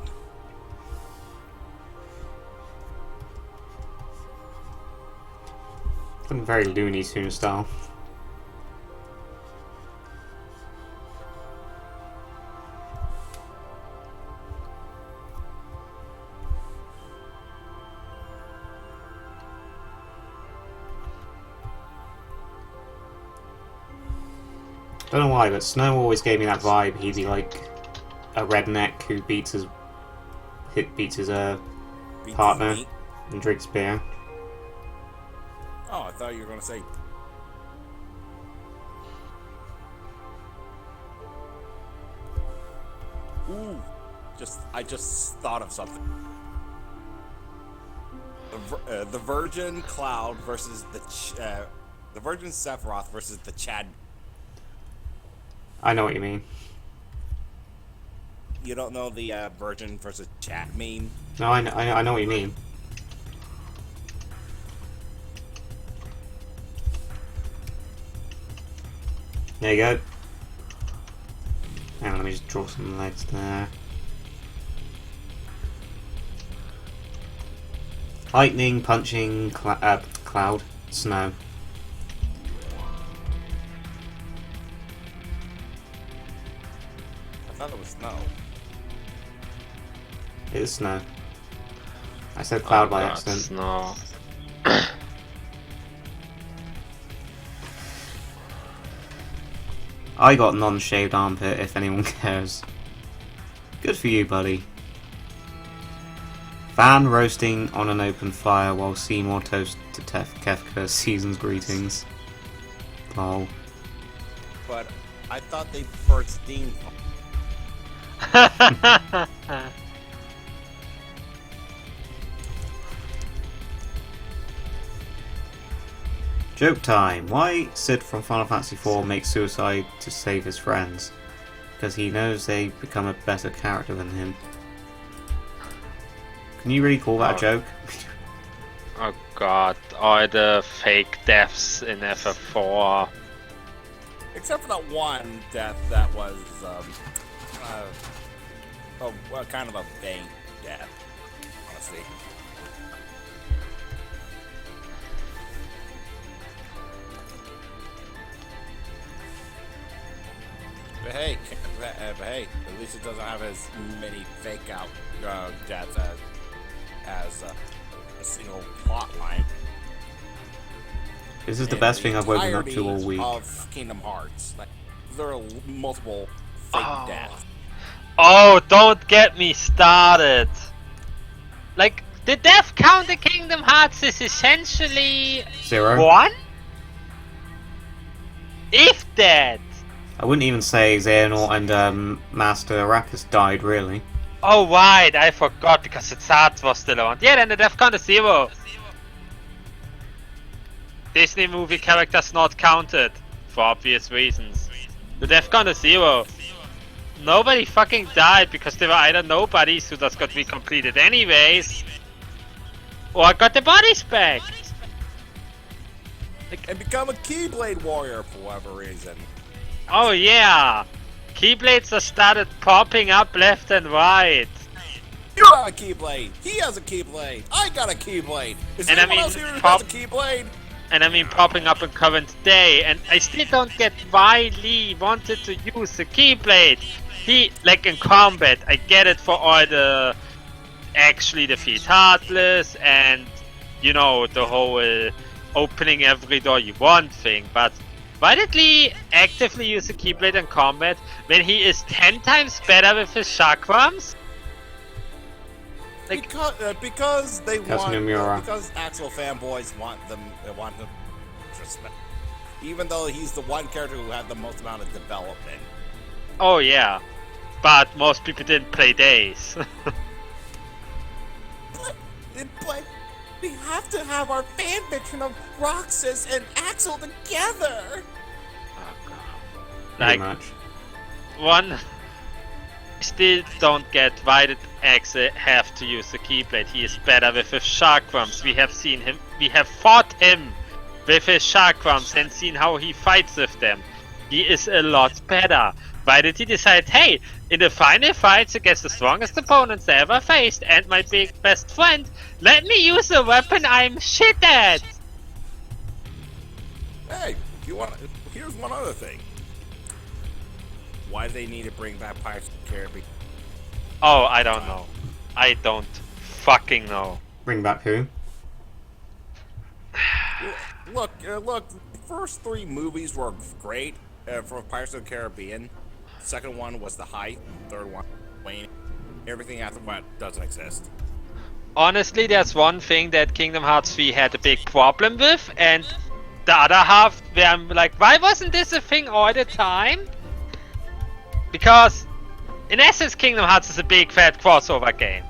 Very Looney Tunes style. Don't know why, but Snow always gave me that vibe. He'd be like a redneck who beats his partner meat. and drinks beer. Oh, I thought you were gonna say. Ooh, I just thought of something. The Virgin Cloud versus the Virgin Sephiroth versus the Chad. I know what you mean. You don't know the Virgin versus Chad meme? No, I know what you mean. There you go. Hang on, let me just draw some legs there. Lightning, punching, cloud, snow. I thought it was snow. It is snow. I said cloud by God, accident. Snow. I got non-shaved armpit, if anyone cares. Good for you, buddy. Fan roasting on an open fire while Seymour toasts to Kefka season's greetings. Lol. But I thought they preferred steam. Joke time. Why Sid from Final Fantasy IV makes suicide to save his friends? Because he knows they become a better character than him. Can you really call that a joke? Oh god, all the fake deaths in FF4. Except for that one death that was kind of a vain death, honestly. But hey, at least it doesn't have as many fake out deaths as a single plot line. This is the best thing I've woken up to all week. Of Kingdom Hearts, like there are multiple fake deaths. Oh, don't get me started. Like, the death count in Kingdom Hearts is essentially 0. 1? If that. I wouldn't even say Xehanort and Master Arrakis died, really. Oh right, I forgot because the Tsar was still around. Yeah, then the Defcon is 0. Disney movie characters not counted, for obvious reasons. The Defcon is 0. Nobody fucking died because they were either nobodies who just got recompleted anyways, or got the bodies back. And become a Keyblade warrior for whatever reason. Oh yeah! Keyblades just started popping up left and right. You have a Keyblade! He has a Keyblade! I got a Keyblade! Is And I anyone mean, else here who has a Keyblade? And I mean popping up in current day, and I still don't get why Lee wanted to use the Keyblade. He, like in combat, I get it for all the actually defeat Heartless and, you know, the whole opening every door you want thing, but why did Lee actively use the Keyblade in combat when he is 10 times better with his chakrams? Like, Because they want Nomura. because Axel fanboys want them respect. Even though he's the one character who had the most amount of development. oh yeah, but most people didn't play Days. But we have to have our fan fiction of Roxas and Axel together. Pretty like, much. one, still don't get why did Axel have to use the Keyblade. He is better with his chakrams. We have seen him, we have fought him with his chakrams and seen how he fights with them. He is a lot better. Why did he decide, hey, in the final fights against the strongest opponents I ever faced and my big best friend, let me use a weapon I'm shit at! Hey, if you want, here's one other thing. Why do they need to bring back Pirates of the Caribbean? Oh, I don't know. I don't fucking know. Bring back who? Look, the first 3 movies were great for Pirates of the Caribbean. Second one was the hype. Third one, Wayne. Everything after that doesn't exist. Honestly, there's one thing that Kingdom Hearts 3 had a big problem with, and the other half where I'm like, why wasn't this a thing all the time? Because, in essence, Kingdom Hearts is a big fat crossover game.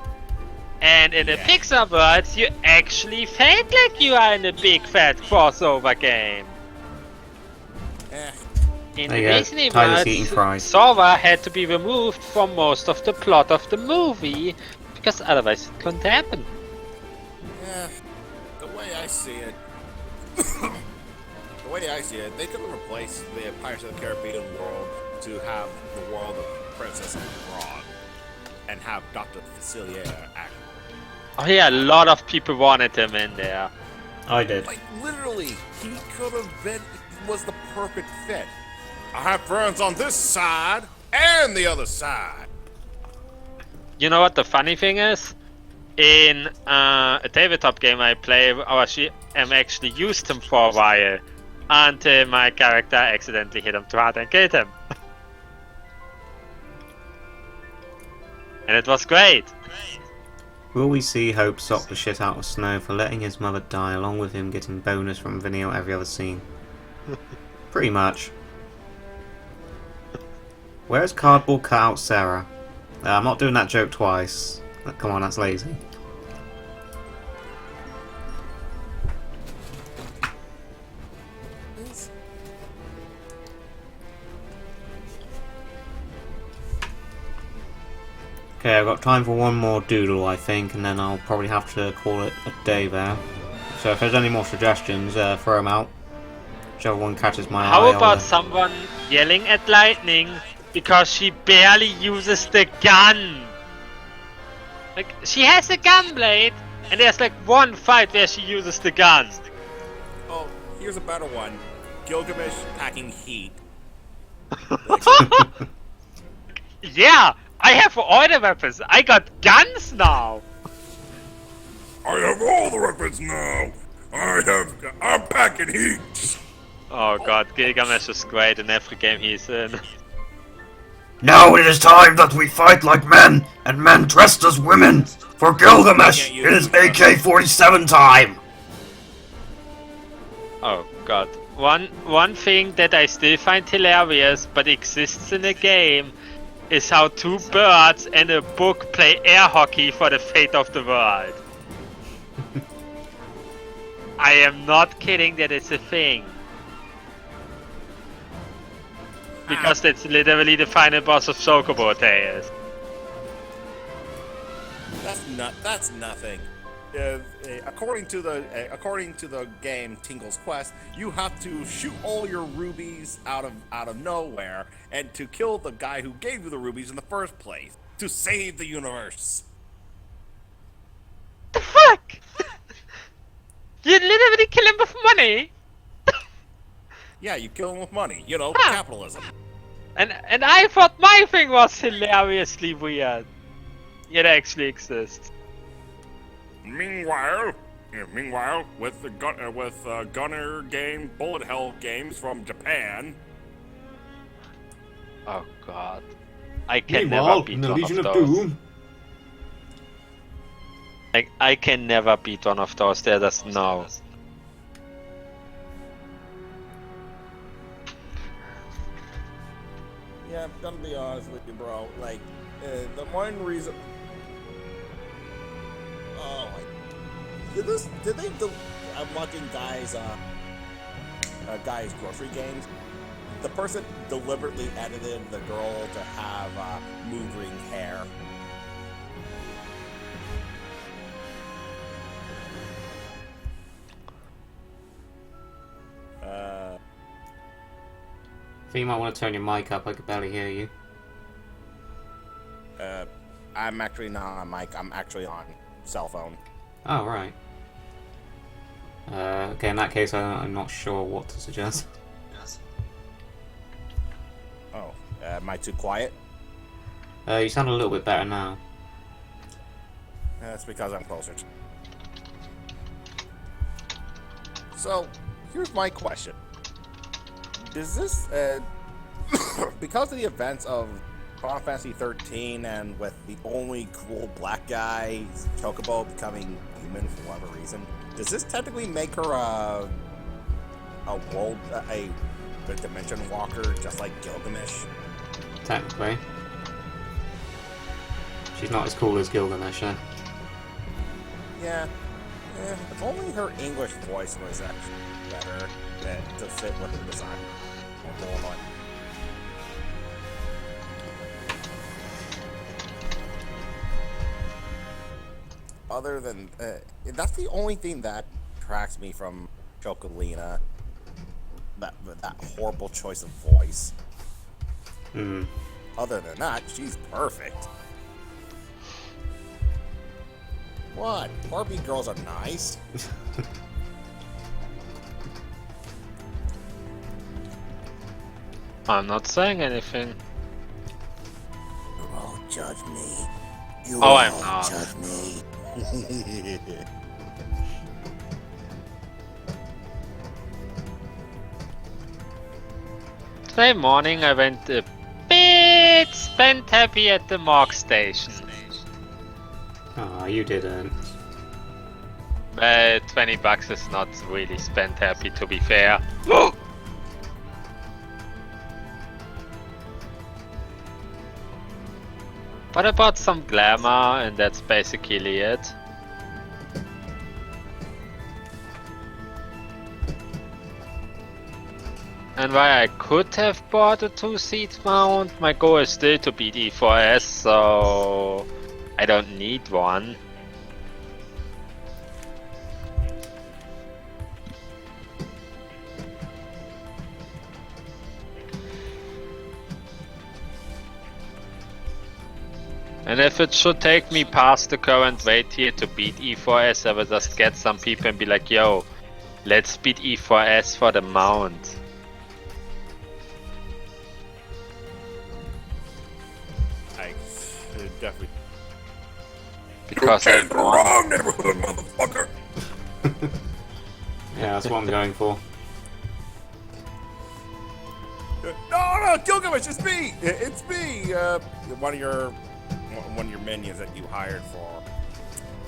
And in the Pixar world, you actually felt like you are in a big fat crossover game. In There the you go, Disney Tyler's world, eating fries. Sora had to be removed from most of the plot of the movie, because otherwise it couldn't happen. The way I see it, they could have replaced the Pirates of the Caribbean world to have the world of Princess of the Frog, and have Dr. Facilier act. Oh yeah, a lot of people wanted him in there. I did. Like literally, he could have been was the perfect fit. I have friends on this side and the other side. You know what the funny thing is? In a tabletop game I play, I'm actually used him for a while until my character accidentally hit him too hard and killed him. And it was great. Will we see Hope sock the shit out of Snow for letting his mother die, along with him getting bonus from Vanille every other scene? Pretty much. Where's Cardboard Cutout Sarah? I'm not doing that joke twice. Come on, that's lazy. Okay, I've got time for one more doodle, I think, and then I'll probably have to call it a day there. So if there's any more suggestions, throw them out. Whichever one catches my eye. How I'll, about someone yelling at Lightning because she barely uses the gun? Like, she has a gun blade, and there's like one fight where she uses the gun. Oh, here's a better one. Gilgamesh packing heat. Yeah, I have all the weapons. I got guns now. I have all the weapons now. I'm packing heat. Oh god, Gilgamesh is great in every game he's in. Now it is time that we fight like men, and men dressed as women. For Gilgamesh, it is AK-47 time. Oh god, One thing that I still find hilarious, but exists in a game, is how two birds and a book play air hockey for the fate of the world. I am not kidding, that it's a thing. Because that's literally the final boss of Chocobo Tales. That's nothing. According to the game Tingle's Quest, you have to shoot all your rubies out of nowhere and to kill the guy who gave you the rubies in the first place to save the universe. The fuck? You literally kill him with money? Yeah, you kill him with money. You know, Huh. capitalism. And I thought my thing was hilariously weird. It actually exists. Meanwhile, with the Gunner game, Bullet Hell games from Japan. Oh god. I can Meanwhile, never beat in the one Legion of of those. Doom. I can never beat one of those, there is no. Yeah, I'm gonna be honest with you, bro. Like, the one reason. Oh, I'm watching guys' grocery games. The person deliberately edited the girl to have mood ring hair. I think you might want to turn your mic up, I could barely hear you. I'm actually not on mic. I'm actually on cell phone. Oh, right. Okay, in that case, I'm not sure what to suggest. Oh, am I too quiet? You sound a little bit better now. That's because I'm closer. So, here's my question. Does this, because of the events of Final Fantasy XIII and with the only cool black guy, Chocobo, becoming human for whatever reason, does this technically make her a dimension walker, just like Gilgamesh? Technically. She's not as cool as Gilgamesh, eh? Yeah. If only her English voice was actually better to fit with the design. Other than that's the only thing that attracts me from Chocolina. That horrible choice of voice. Hmm. Other than that, she's perfect. What? Barbie girls are nice. I'm not saying anything. You won't judge me. You Oh, I'm won't not. judge me. Today morning I went a bit spent happy at the Morgue station. Ah, you didn't. 20 bucks is not really spent happy, to be fair. But I bought some glamour and that's basically it. And while I could have bought a 2-seat mount, my goal is still to beat E4S, so I don't need one. And if it should take me past the current weight here to beat E4S, I will just get some people and be like, yo, let's beat E4S for the mount. I definitely. Because you came to the wrong neighborhood, motherfucker. Yeah, that's what I'm going for. No, Gilgamesh, it's me. It's me. One of your minions that you hired for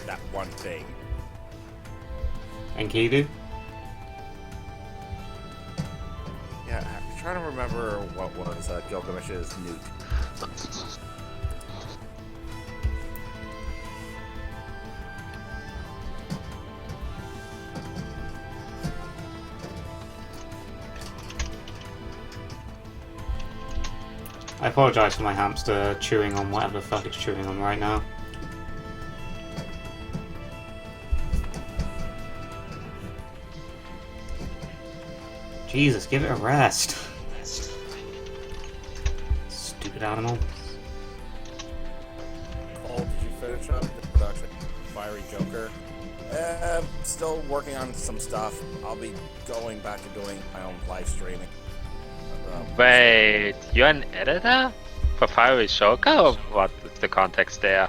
that one thing. Enkidu? trying to remember what was Gilgamesh's newt. I apologise for my hamster chewing on whatever the fuck it's chewing on right now. Jesus, give it a rest. Stupid animal. Oh, did you finish up the production? Fiery Joker? Still working on some stuff. I'll be going back to doing my own live streaming. Wait, you're an editor? For Fiery Joker, or what is the context there?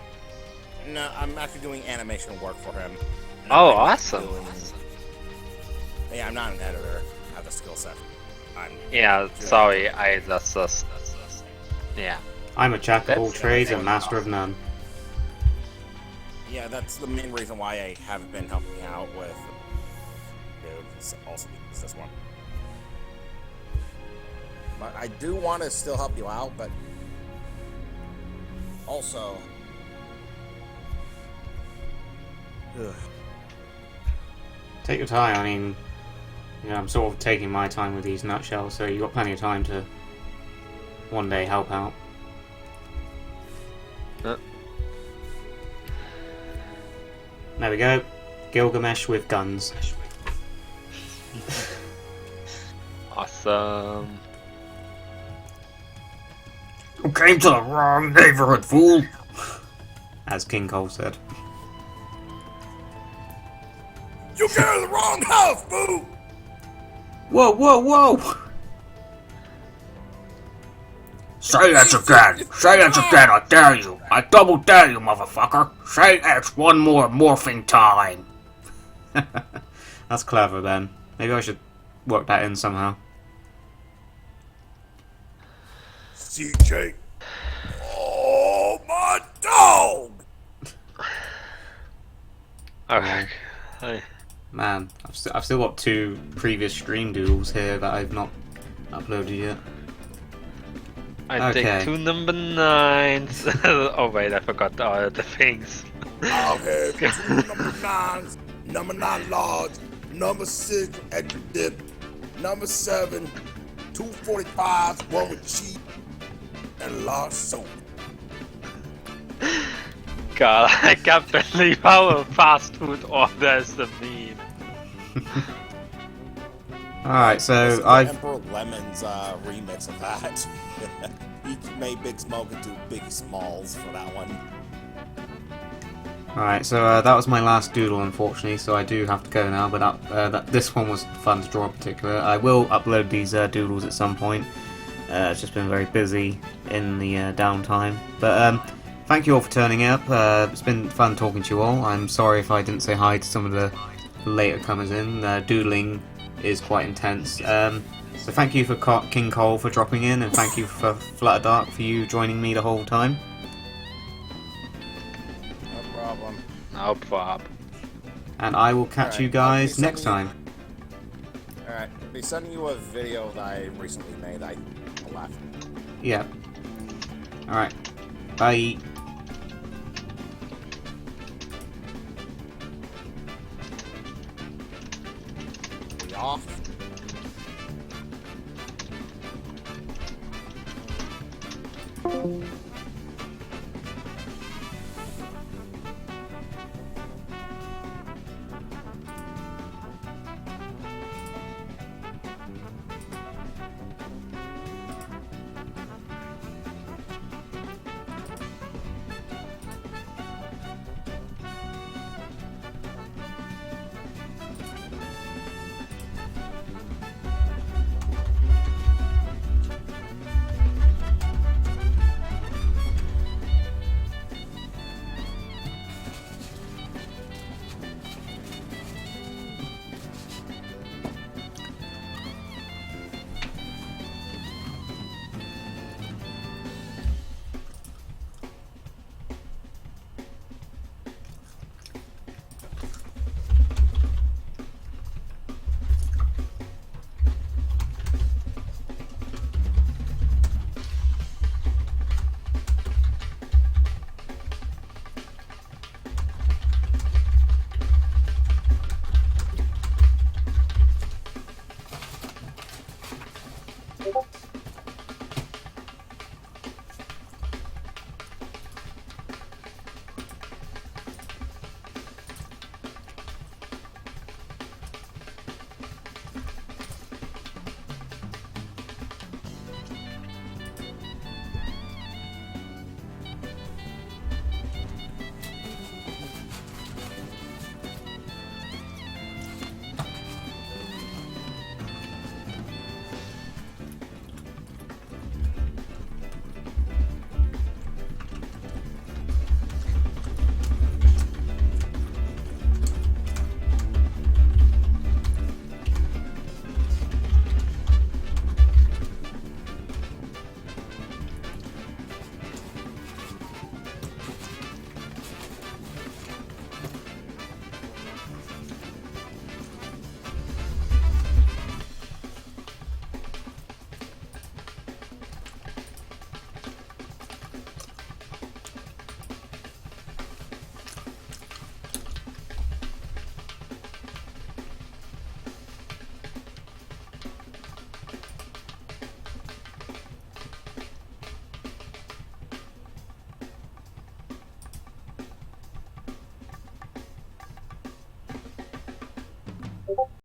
No, I'm actually doing animation work for him. Oh, awesome. Yeah, I'm not an editor. I have a skill set. Yeah, sorry, I just yeah. I'm a jack of all That's trades and master of none. Yeah, that's the main reason why I haven't been helping out with. It's also because this one. But I do want to still help you out, but also. Ugh. Take your time, I mean, you know, I'm sort of taking my time with these nutshells, so you've got plenty of time to one day help out. There we go. Gilgamesh with guns. Awesome. You came to the wrong neighborhood, fool! As King Cole said. You came to the wrong house, boo! Whoa, whoa, whoa! Say that again! Say that again, I dare you! I double dare you, motherfucker! Say X one more morphing time! That's clever, Ben. Maybe I should work that in somehow. CJ. Oh, my dog! Okay. Man, I've still got 2 previous stream doodles here that I've not uploaded yet. I Okay. take 2 number 9s. Oh wait, I forgot all the things. I'll have 2 number 9s, number 9 large, number 6 extra dip, number 7, 2 45s, 1 with cheese, and a large soda. God, I can't believe how a fast food order is the meme. Alright, so This is I've... Emperor Lemon's remix of that. He made Big Smoke into Big Smalls for that one. Alright, so that was my last doodle, unfortunately, so I do have to go now, but this one was fun to draw in particular. I will upload these doodles at some point. It's just been very busy in the downtime. But thank you all for turning up. It's been fun talking to you all. I'm sorry if I didn't say hi to some of the later comers in. Doodling is quite intense. So thank you for King Cole for dropping in, and thank you for Flutterdark for you joining me the whole time. No problem. No prob. And I will catch you guys next time. Alright, I'll be sending you a video that I recently made. I laughed. Yeah. Alright. Bye. We off?